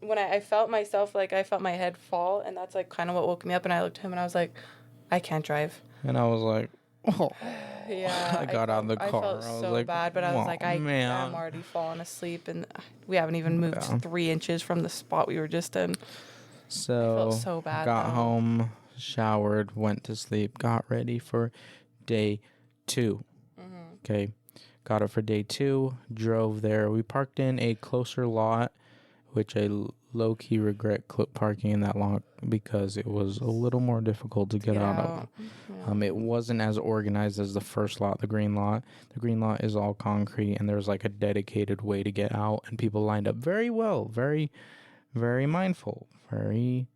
when I felt myself, like I felt my head fall, and that's like kind of what woke me up. And I looked at him, and I was like, I can't drive. And I was like, oh. Yeah. I got out of the car. I felt so like, bad, but I was like, I'm already falling asleep, and we haven't even moved 3 inches from the spot we were just in. So, I felt so bad. Got home, showered, went to sleep, got ready for day 2. Okay. Got it for day 2, drove there. We parked in a closer lot, which I low-key regret parking in that lot because it was a little more difficult to get out of. Yeah. It wasn't as organized as the first lot, the green lot. The green lot is all concrete, and there's like a dedicated way to get out, and people lined up very well, very, very mindful, very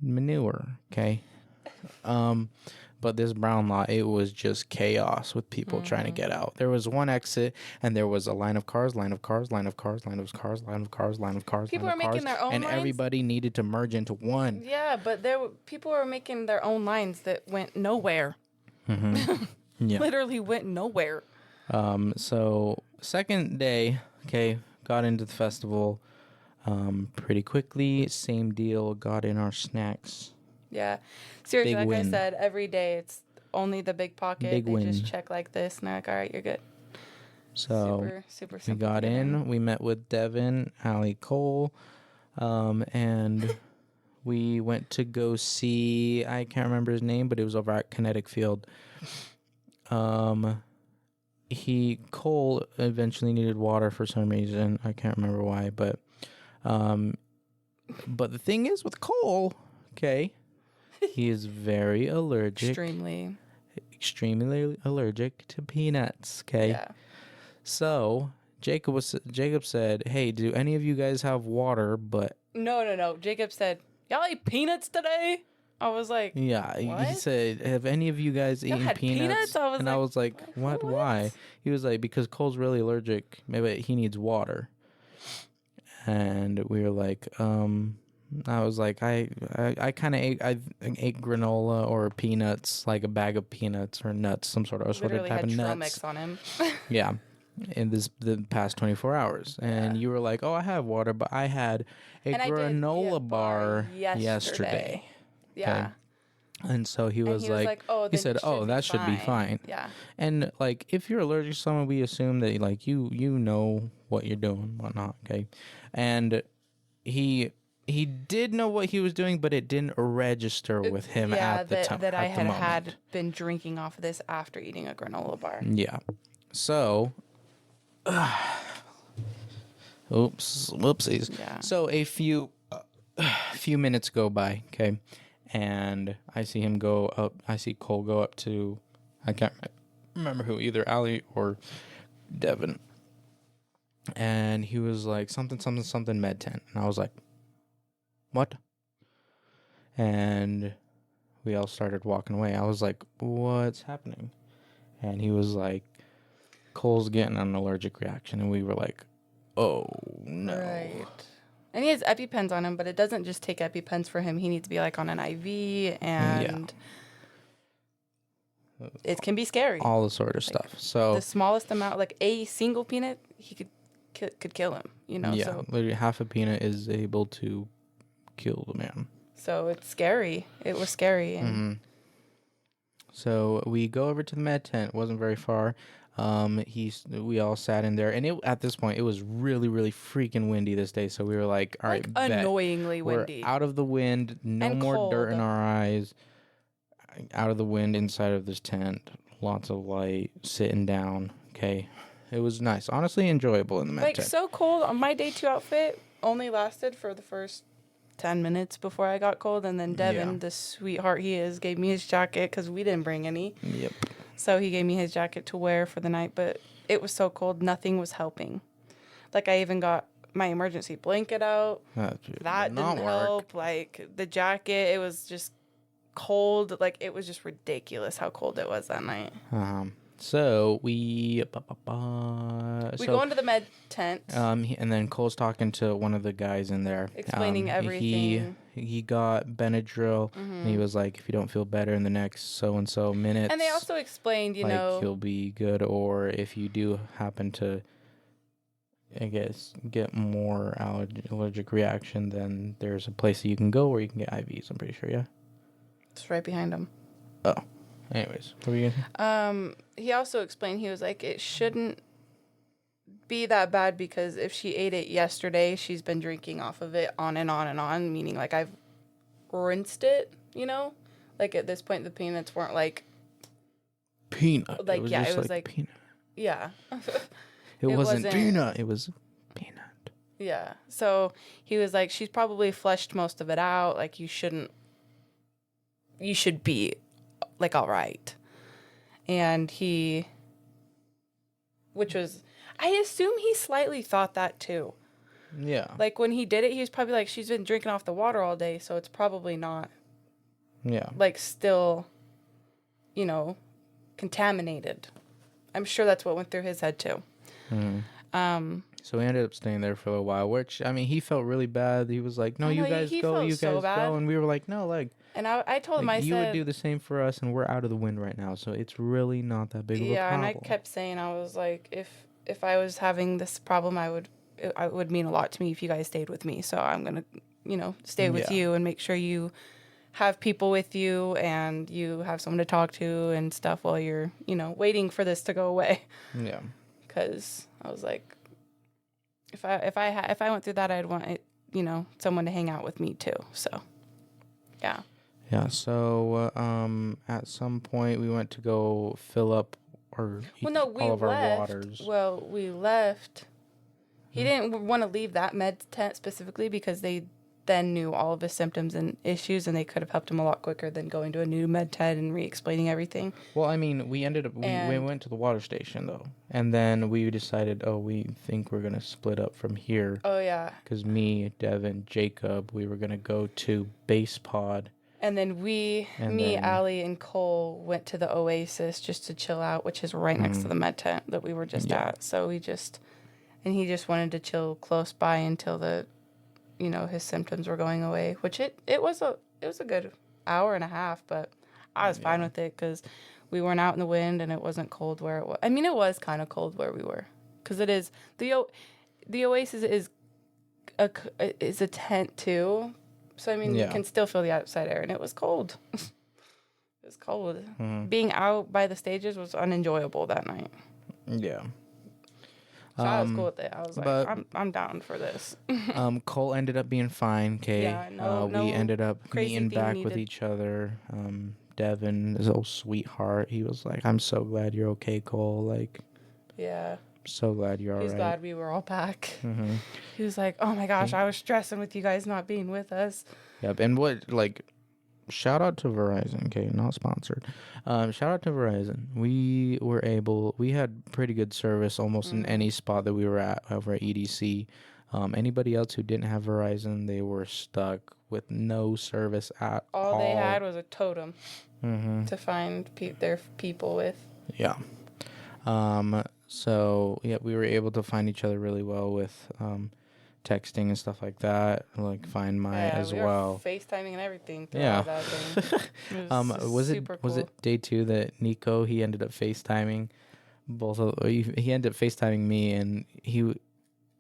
manure, okay? But this brown lot, it was just chaos with people trying to get out. There was one exit, and there was a line of cars, line of cars, line of cars, line of cars, line of cars, line of cars. People were making their own lines, and everybody needed to merge into one. Yeah, but people were making their own lines that went nowhere. Yeah, literally went nowhere. So second day, okay, got into the festival, pretty quickly. Same deal. Got in our snacks. Yeah. Seriously, like I said, every day it's only the big pocket. They just check like this, and they're like, all right, you're good. So super simple. We got in. We met with Devin, Allie Cole, and we went to go see, I can't remember his name, but it was over at Kinetic Field. Cole eventually needed water for some reason. I can't remember why, but the thing is with Cole, okay, he is very allergic. Extremely allergic to peanuts, okay? Yeah. So, Jacob said, "Hey, do any of you guys have water?" But No. Jacob said, "Y'all eat peanuts today?" I was like, yeah, what? he said, "Have any of you guys eaten had peanuts? I was like, "What? Why?" He was like, "Because Cole's really allergic. Maybe he needs water." And we were like, I was like, I kind of ate granola or peanuts, like a bag of peanuts or nuts, some sort of Literally type had of trail nuts. mix on him. Yeah, in the past 24 hours, and you were like, "Oh, I have water," but I had a granola bar yesterday. Yeah. Okay? And so he was like, "Oh, he said, "Oh, that should be fine." Yeah. And like, if you're allergic to someone, we assume that like you know what you're doing, whatnot. Okay, and he did know what he was doing, but it didn't register with him at the time. That I had been drinking off of this after eating a granola bar. Yeah. So, whoopsies. Yeah. So a few minutes go by, okay, and I see him go up. I see Cole go up to, I can't remember who, either Allie or Devin, and he was like something med tent, and I was like, what? And we all started walking away. I was like, what's happening? And he was like, Cole's getting an allergic reaction. And we were like, oh, no. Right. And he has EpiPens on him, but it doesn't just take EpiPens for him. He needs to be like on an IV, and it can be scary. All the sort of stuff. So the smallest amount, like a single peanut, he could kill him, you know? Yeah, so. Literally half a peanut is able to kill the man. So it's scary. It was scary. And So we go over to the med tent. It wasn't very far. We all sat in there, and at this point it was really, really freaking windy this day. So we were like, all right, annoyingly windy. We're out of the wind. No and more cold. dirt in our eyes. Out of the wind inside of this tent. Lots of light. Sitting down. Okay, it was nice. Honestly, enjoyable in the med tent. Like so cold. On my day 2 outfit only lasted for the first 10 minutes before I got cold, and then Devin, the sweetheart he is, gave me his jacket because we didn't bring any. Yep. So he gave me his jacket to wear for the night, but it was so cold, nothing was helping. Like, I even got my emergency blanket out. That didn't help. Like, the jacket, it was just cold. Like, it was just ridiculous how cold it was that night. So we go into the med tent. And then Cole's talking to one of the guys in there, explaining everything. He got Benadryl, and he was like, if you don't feel better in the next so and so minutes, and they also explained, you know, you'll be good, or if you do happen to, I guess, get more allergic reaction, then there's a place that you can go where you can get IVs. I'm pretty sure, yeah. It's right behind him. Oh. Anyways, what were you gonna say? He also explained, he was like, it shouldn't be that bad because if she ate it yesterday, she's been drinking off of it on and on and on, meaning like I've rinsed it, you know? Like at this point, the peanuts weren't like... Peanut. Like, it was like peanut. Yeah. it wasn't peanut, it was peanut. Yeah. So he was like, she's probably flushed most of it out. Like you should be... like all right. And which was, I assume he slightly thought that too. Yeah. Like when he did it, he was probably like, she's been drinking off the water all day, so it's probably not like still, you know, contaminated. I'm sure that's what went through his head too. So we ended up staying there for a while, which, I mean, he felt really bad. He was like, no, you guys go. And we were like, no, like. And I told him, I said. You would do the same for us, and we're out of the wind right now, so it's really not that big of a problem. Yeah, and I kept saying, I was like, if I was having this problem, it would mean a lot to me if you guys stayed with me. So I'm going to, you know, stay with you and make sure you have people with you and you have someone to talk to and stuff while you're, you know, waiting for this to go away. Yeah. Because I was like, if I went through that, I'd want, you know, someone to hang out with me too. So, yeah. Yeah, so at some point we went to go fill up Well, no, we all of left. our waters. Well, we left. He didn't want to leave that med tent specifically because they then knew all of his symptoms and issues, and they could have helped him a lot quicker than going to a new med tent and re-explaining everything. Well, I mean, we went to the water station though, and then we decided, we think we're gonna split up from here. Oh yeah. Because me, Devin, Jacob, we were gonna go to Base Pod. And then Allie, and Cole went to the Oasis just to chill out, which is right next to the med tent that we were just at. So he just wanted to chill close by until his symptoms were going away, which it was a good hour and a half, but I was fine with it because we weren't out in the wind and it wasn't cold where it was. I mean, it was kind of cold where we were because it is the Oasis is a tent too. So, I mean, you can still feel the outside air, and it was cold. It was cold. Mm-hmm. Being out by the stages was unenjoyable that night. Yeah. So I was cool with it. I was like, I'm down for this. Cole ended up being fine, okay? Yeah, we ended up meeting back with each other. Devin, his old sweetheart, he was like, I'm so glad you're okay, Cole. Like, yeah. So glad you're all right. He's glad we were all back. Mm-hmm. He was like, oh my gosh, I was stressing with you guys not being with us. Yep. And shout out to Verizon, okay? Not sponsored. Shout out to Verizon. We had pretty good service almost in any spot that we were at over at EDC. Anybody else who didn't have Verizon, they were stuck with no service at all. All they had was a totem to find their people with. Yeah. So, we were able to find each other really well with texting and stuff like that, like Find My as we well. Were FaceTiming and everything. That thing. Was it day 2 that Nico, he ended up FaceTiming he ended up FaceTiming me, and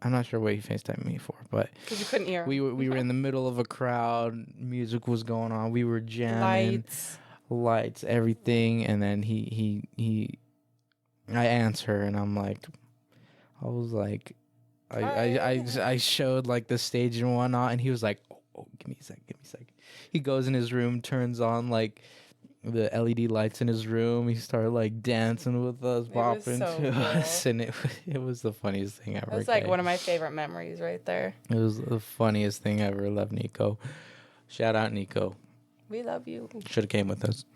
I'm not sure what he FaceTimed me for, but because you couldn't hear. We were in the middle of a crowd, music was going on, we were jamming, lights, everything, and then I answer, and I showed like the stage and whatnot, and he was like, oh, give me a sec. He goes in his room, turns on like the LED lights in his room. He started like dancing with us, bopping to us, and it was the funniest thing ever. It was like one of my favorite memories right there. It was the funniest thing ever. Love Nico. Shout out Nico. We love you. Should have came with us.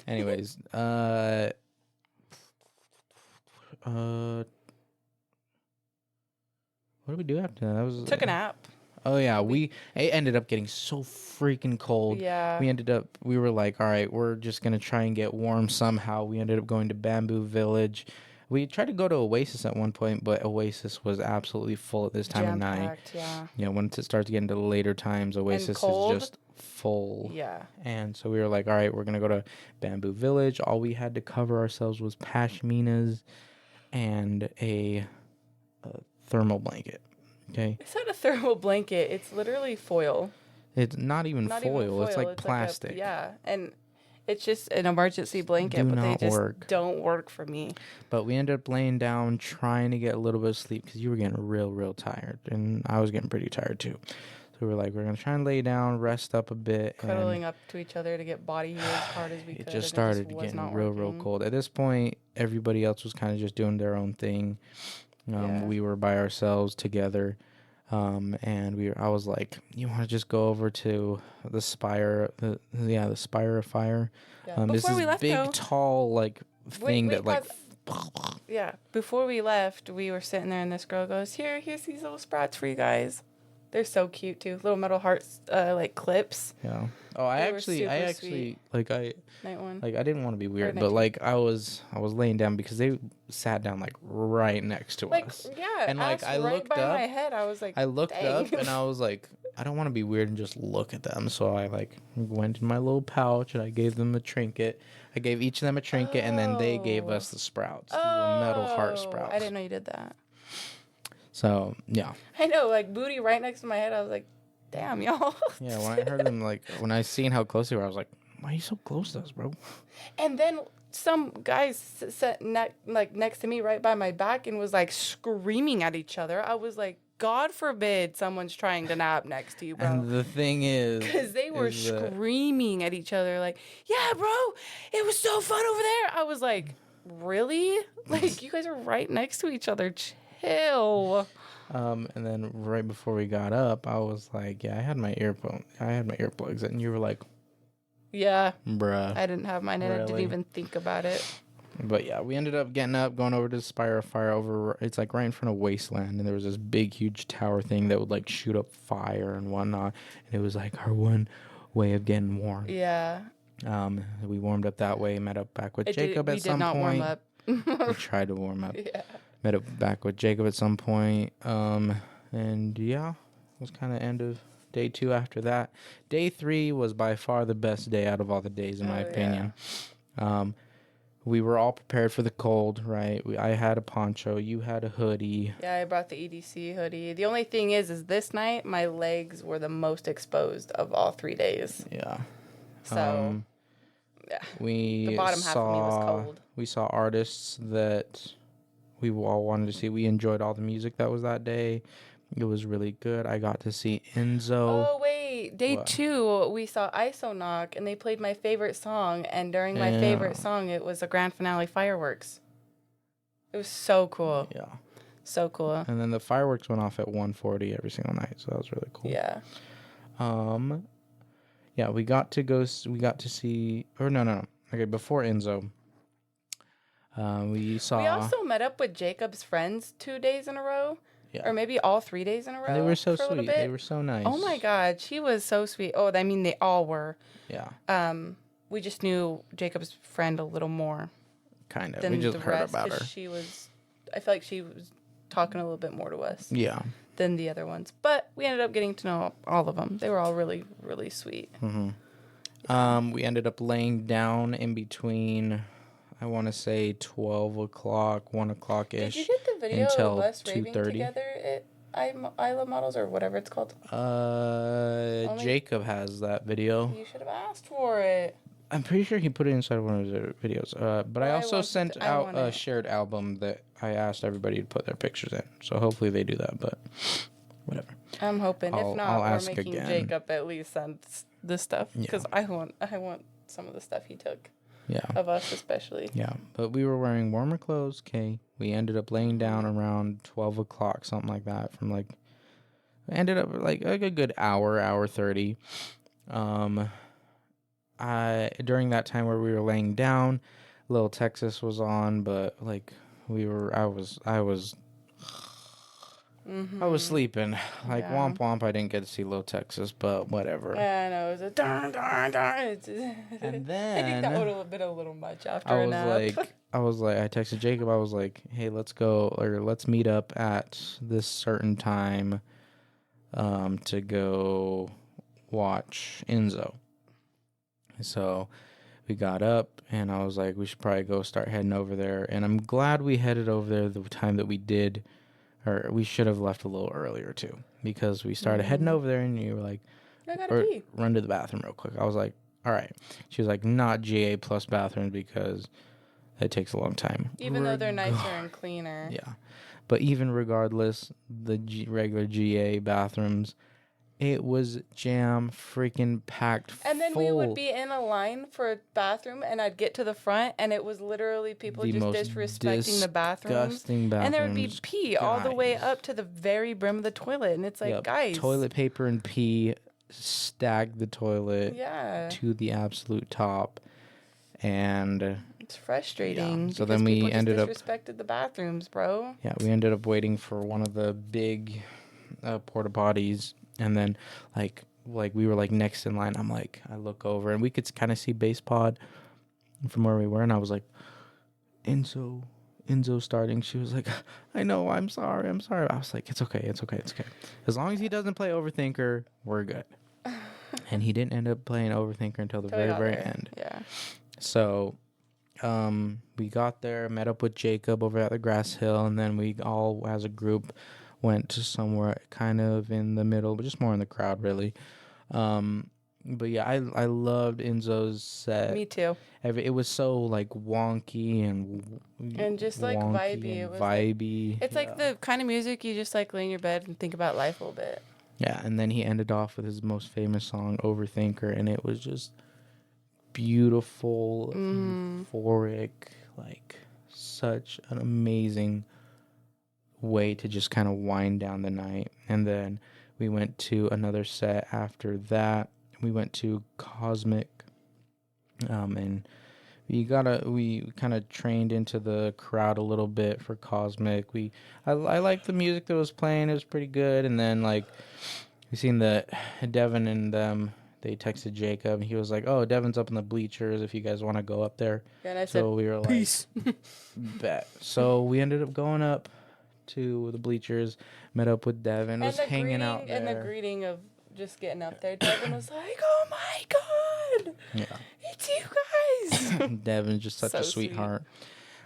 Anyways, what did we do after that? Took a nap. Oh yeah, it ended up getting so freaking cold. Yeah. We were like, all right, we're just gonna try and get warm somehow. We ended up going to Bamboo Village. We tried to go to Oasis at one point, but Oasis was absolutely full at this time of night. Yeah. Yeah, once it starts to get into the later times, Oasis is just full. Yeah. And so we were like, all right, we're gonna go to Bamboo Village. All we had to cover ourselves was pashminas and a thermal blanket. Okay. It's not a thermal blanket. It's literally foil. It's not even foil. It's like plastic. And it's just an emergency blanket, but they just don't work for me. But we ended up laying down, trying to get a little bit of sleep because you were getting real tired, and I was getting pretty tired too. So we were like, we're gonna try and lay down, rest up a bit, cuddling up to each other to get body heat as hard as we could. It just started getting real cold. At this point, everybody else was kind of just doing their own thing. We were by ourselves together, and I was like, "You want to just go over to the Spire, the Spire of Fire?" Yeah. This is big, tall thing Yeah. Before we left, we were sitting there, and this girl goes, "Here's these little sprouts for you guys. They're so cute too. Little metal hearts, clips." Yeah. Oh, I actually night one. I didn't want to be weird, but I was laying down because they sat down right next to us. Yeah. And I looked by up. my head, I was like, I looked up and I was like, I don't want to be weird and just look at them. So I went in my little pouch and I gave them a trinket. I gave each of them a trinket, and then they gave us the sprouts, the little metal heart sprouts. I didn't know you did that. So yeah. I know, booty right next to my head. I was like, damn, y'all. Yeah, when I heard them, when I seen how close they were, I was like, why are you so close to us, bro? And then some guys sat next to me right by my back and was screaming at each other. I was like, God forbid someone's trying to nap next to you, bro. And the thing is, because they were screaming at each other yeah, bro, it was so fun over there. I was like, really? Like, you guys are right next to each other. Chill. And then right before we got up, I was like, yeah, I had my earplugs in, and you were like, yeah, bruh. I didn't have mine, and I didn't even think about it. But yeah, we ended up getting up, going over to the Spire Fire it's like right in front of Wasteland, and there was this big, huge tower thing that would like shoot up fire and whatnot, and it was like our one way of getting warm. Yeah. We warmed up that way, met up back with Jacob at some point. We did not warm up. We tried to warm up. Yeah. Met up back with Jacob at some point. And yeah, it was kind of end of day 2 after that. Day 3 was by far the best day out of all the days, in my opinion. Yeah. We were all prepared for the cold, right? I had a poncho. You had a hoodie. Yeah, I brought the EDC hoodie. The only thing is this night, my legs were the most exposed of all 3 days. Yeah. So, yeah. The bottom half of me was cold. We saw artists that we all wanted to see. We enjoyed all the music that was that day. It was really good. I got to see Enzo. Oh, wait. Day 2, we saw Isonoc, and they played my favorite song. And during my favorite song, it was a grand finale fireworks. It was so cool. Yeah. So cool. And then the fireworks went off at 1:40 every single night, so that was really cool. Yeah. Yeah, we got to see, or no. Okay, before Enzo, we also met up with Jacob's friends 2 days in a row. Yeah. Or maybe all 3 days in a row. They were so sweet. They were so nice. Oh my God, she was so sweet. Oh, I mean, they all were. Yeah. We just knew Jacob's friend a little more. Kind of. We just heard about her. I feel like she was talking a little bit more to us. Yeah. Than the other ones. But we ended up getting to know all of them. They were all really, really sweet. Mm-hmm. We ended up laying down in between, I want to say 12 o'clock, 1 o'clock-ish. Did you get the video of us raving together at Isla Models or whatever it's called? Jacob has that video. You should have asked for it. I'm pretty sure he put it inside one of his videos. But I also sent out a shared album that I asked everybody to put their pictures in. So hopefully they do that, but whatever. I'm hoping. If not, we're making Jacob at least send this stuff. Because I want some of the stuff he took. Yeah. Of us especially. Yeah. But we were wearing warmer clothes, okay? We ended up laying down around 12 o'clock, something like that. Ended up like a good hour 30. During that time where we were laying down, Little Texas was on, but like I was sleeping. Like womp womp, I didn't get to see Little Texas, but whatever. Yeah, I know, it was a darn. And then I think that would have been a little much after a nap. I texted Jacob, I was like, hey, let's meet up at this certain time to go watch Enzo. So we got up, and I was like, we should probably go start heading over there. And I'm glad we headed over there the time that we did, or we should have left a little earlier too, because we started heading over there, and you were like, I gotta pee. Run to the bathroom real quick. I was like, all right. She was like, not GA plus bathrooms because it takes a long time. Even though they're nicer and cleaner. Yeah. But even regardless, the regular GA bathrooms, it was jam freaking packed and then full. We would be in a line for a bathroom, and I'd get to the front, and it was literally people just disrespecting the bathrooms. And there would be pee all the way up to the very brim of the toilet. And it's like, guys. Toilet paper and pee stacked the toilet to the absolute top. And it's frustrating. Yeah. So then we ended up disrespected the bathrooms, bro. Yeah, we ended up waiting for one of the big porta potties. And then, like we were, like, next in line. I'm like, I look over, and we could kind of see Base Pod from where we were. And I was like, Enzo starting. She was like, I know, I'm sorry. I was like, it's okay. As long as he doesn't play Overthinker, we're good. And he didn't end up playing Overthinker until the very end. Yeah. So, we got there, met up with Jacob over at the Grass Hill, and then we all, as a group, went to somewhere kind of in the middle, but just more in the crowd, really. But yeah, I loved Enzo's set. Me too. It was so like wonky and just like vibey. It was vibey. It's like the kind of music you just like lay in your bed and think about life a little bit. Yeah, and then he ended off with his most famous song, Overthinker, and it was just beautiful, euphoric, like such an amazing way to just kind of wind down the night. And then we went to another set after that. We went to Cosmic, and we kind of trained into the crowd a little bit for Cosmic. I liked the music that was playing. It was pretty good. And then like we seen that Devin and them, they texted Jacob. He was like, "Oh, Devin's up in the bleachers if you guys want to go up there." Yeah, and I So said, we were peace. like, bet. So we ended up going up to the bleachers, met up with Devin, was hanging out there. And the greeting of just getting up there, Devin was like, "Oh my God, yeah, it's you guys." Devin's just such So a sweetheart.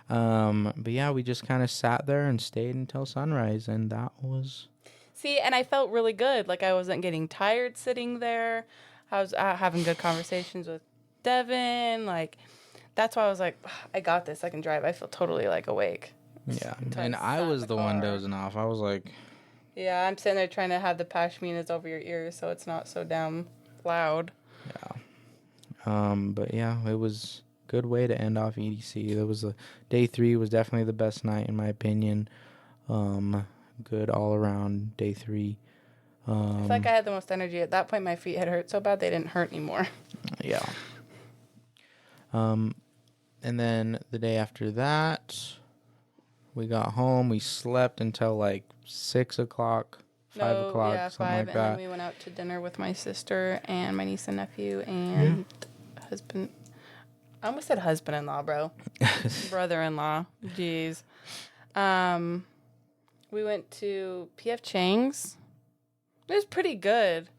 But yeah, we just kind of sat there and stayed until sunrise, and that was... See, and I felt really good. Like, I wasn't getting tired sitting there. I was having good conversations with Devin. Like, that's why I was like, I got this. I can drive. I feel totally, like, awake. Yeah, and I was the one dozing off. I was like... Yeah, I'm sitting there trying to have the pashminas over your ears so it's not so damn loud. Yeah. But yeah, it was a good way to end off EDC. Day 3 was definitely the best night in my opinion. Good all around day 3. I feel like I had the most energy. At that point, my feet had hurt so bad they didn't hurt anymore. Yeah. And then the day after that, we got home. We slept until like 6 o'clock, 5 o'clock, yeah, something 5, like and that. then we went out to dinner with my sister and my niece and nephew and husband. I almost said husband-in-law, bro. Brother-in-law. Jeez. We went to P.F. Chang's. It was pretty good.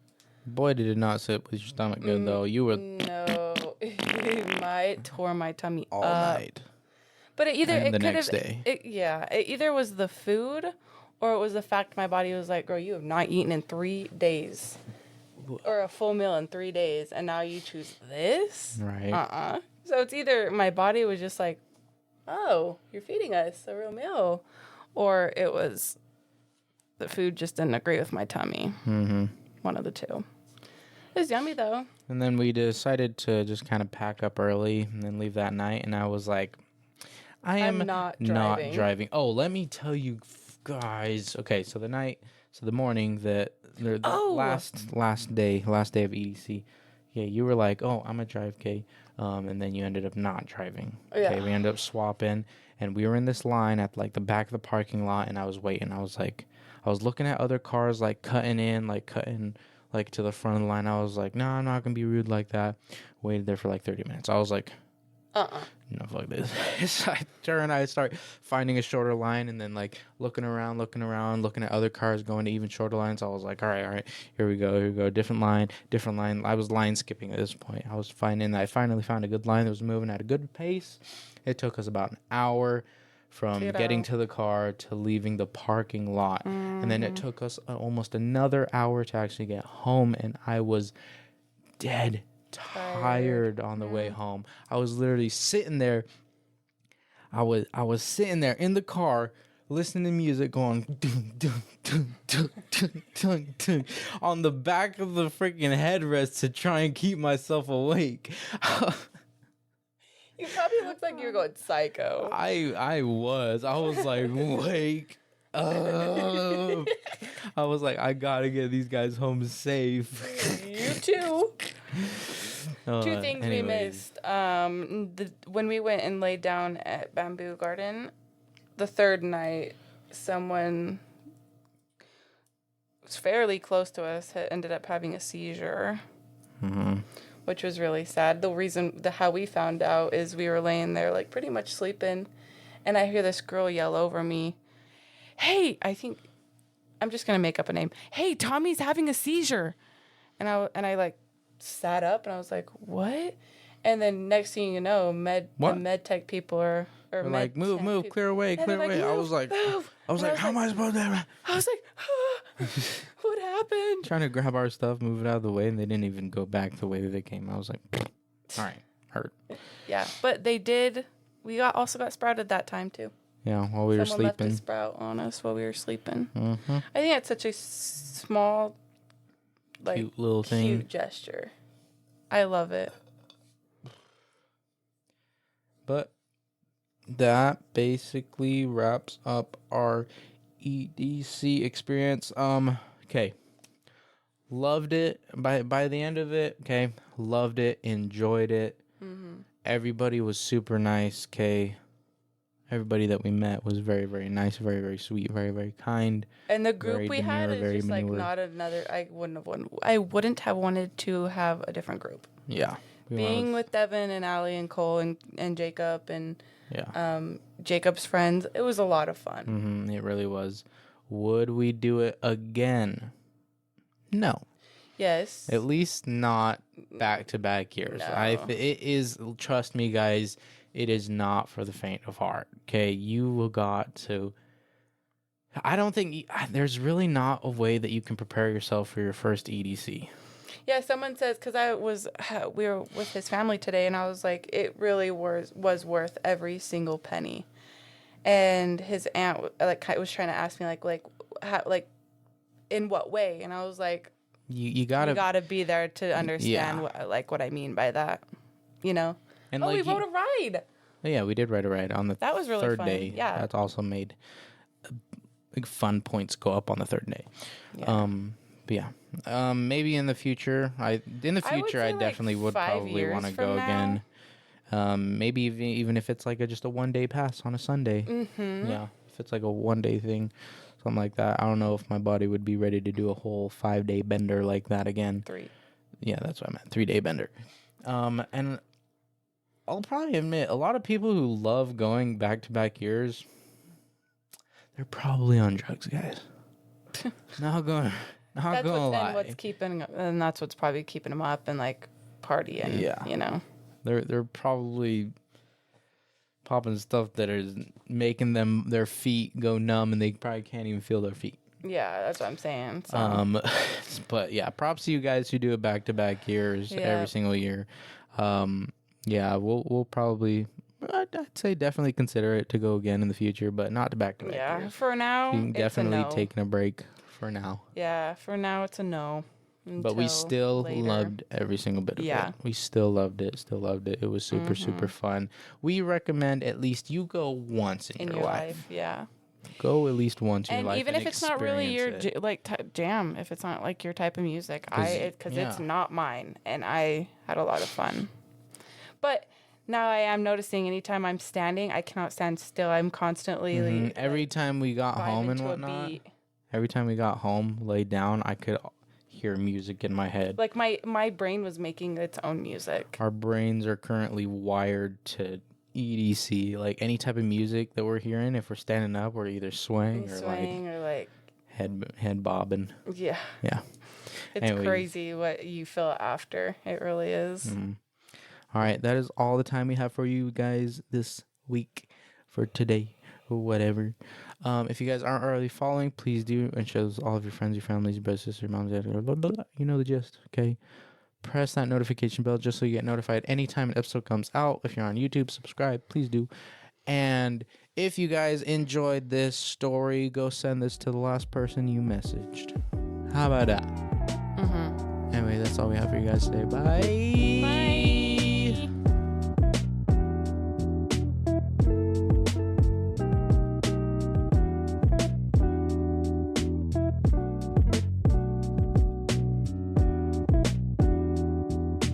Boy, did it not sit with your stomach good, though. You were... No. It tore my tummy all up. night. But it next day. It either was the food or it was the fact my body was like, girl, you have not eaten in 3 days. Or a full meal in 3 days, and now you choose this? Right. So it's either my body was just like, oh, you're feeding us a real meal. Or it was the food just didn't agree with my tummy. Mm-hmm. One of the two. It was yummy, though. And then we decided to just kind of pack up early and then leave that night. And I was like, I'm not driving. Oh, let me tell you guys. Okay, so the morning the last day of EDC. Yeah, you were like, oh, I'm going to drive, Kay. And then you ended up not driving. Yeah. Okay, we ended up swapping. And we were in this line at like the back of the parking lot. And I was waiting. I was looking at other cars like cutting to the front of the line. I was like, no, I'm not going to be rude like that. Waited there for like 30 minutes. I was like, no, fuck this. So I start finding a shorter line and then like looking around, looking at other cars going to even shorter lines. I was like, all right, here we go. Different line. I was line skipping at this point. I finally found a good line that was moving at a good pace. It took us about an hour from getting to the car to leaving the parking lot. Mm-hmm. And then it took us almost another hour to actually get home. And I was dead tired on the way home. I was literally sitting there. I was sitting there in the car listening to music going dun, dun, dun, dun, dun, dun, dun, on the back of the freaking headrest to try and keep myself awake. You probably looked like you were going psycho. I was like, wake up. I was like, I gotta get these guys home safe. You too. Two things we missed. When we went and laid down at Bamboo Garden, the third night, someone was fairly close to us had ended up having a seizure, which was really sad. How we found out is we were laying there like pretty much sleeping, and I hear this girl yell over me, "Hey, I'm just gonna make up a name. Hey, Tommy's having a seizure," and I like sat up and I was like, what? And then next thing you know, the med tech people are like, move, clear away. I was like, how am I supposed to? I was like, what happened? Trying to grab our stuff, move it out of the way, and they didn't even go back the way that they came. I was like, all right, hurt. Yeah, but they did. We also got sprouted that time too. Yeah, while we were sleeping. Someone left a sprout on us while we were sleeping. Mm-hmm. I think that's such a small, like, cute little thing. Cute gesture. I love it. But that basically wraps up our EDC experience. Okay. Loved it. By the end of it, okay, loved it, enjoyed it. Mm-hmm. Everybody was super nice, okay. Everybody that we met was very, very nice, very, very sweet, very, very kind. And the group we had is just like not another. I wouldn't have wanted to have a different group. Yeah. Being with Devin and Allie and Cole and Jacob and Jacob's friends, it was a lot of fun. Mm-hmm, it really was. Would we do it again? No. Yes. At least not back-to-back years. No. It is, trust me, guys, it is not for the faint of heart. Okay, you got to. I don't think there's really not a way that you can prepare yourself for your first EDC. Yeah, someone says, because we were with his family today, and I was like, it really was worth every single penny. And his aunt was trying to ask me how, in what way, and I was like, you gotta be there to understand what I mean by that, And we rode a ride. Yeah, we did ride a ride on the that was really third fun. day. Yeah, that's also made fun points go up on the third day. Yeah. But yeah, maybe in the future. I definitely would probably want to go again. Maybe even if it's just a 1 day pass on a Sunday. Mm-hmm. Yeah, if it's like a 1 day thing, something like that. I don't know if my body would be ready to do a whole 5 day bender like that again. 3. Yeah, that's what I meant. 3 day bender. And I'll probably admit a lot of people who love going back to back years, they're probably on drugs, guys. Not gonna lie. That's what's probably keeping them up and partying. Yeah. They're probably popping stuff that is making their feet go numb, and they probably can't even feel their feet. Yeah, that's what I'm saying. So. But yeah, props to you guys who do it back to back years every single year. Yeah, we'll probably. I'd say definitely consider it to go again in the future, but not to back to back. Yeah, years. for now, definitely taking a break for now. Yeah, for now it's a no. But we still loved every single bit of it. We still loved it. It was super, super fun. We recommend at least you go once in your life. Yeah. Go at least once in your life. And even if it's not really your jam, if it's not your type of music, because it's not mine, and I had a lot of fun. But now I am noticing anytime I'm standing, I cannot stand still. I'm constantly every time we got home and whatnot. Every time we got home, laid down, I could hear music in my head. My brain was making its own music. Our brains are currently wired to EDC. Any type of music that we're hearing, if we're standing up, we're either swaying or head bobbing. Yeah. Yeah. It's crazy what you feel after. It really is. Mm-hmm. All right, that is all the time we have for you guys this week for today or whatever. If you guys aren't already following, please do, and show all of your friends, your families, your brothers, sisters, your moms, dad, blah, blah, blah. You know the gist, okay? Press that notification bell just so you get notified anytime an episode comes out. If you're on YouTube, subscribe, please do. And if you guys enjoyed this story, go send this to the last person you messaged. How about that? Mm-hmm. Anyway, that's all we have for you guys today. Bye. Bye.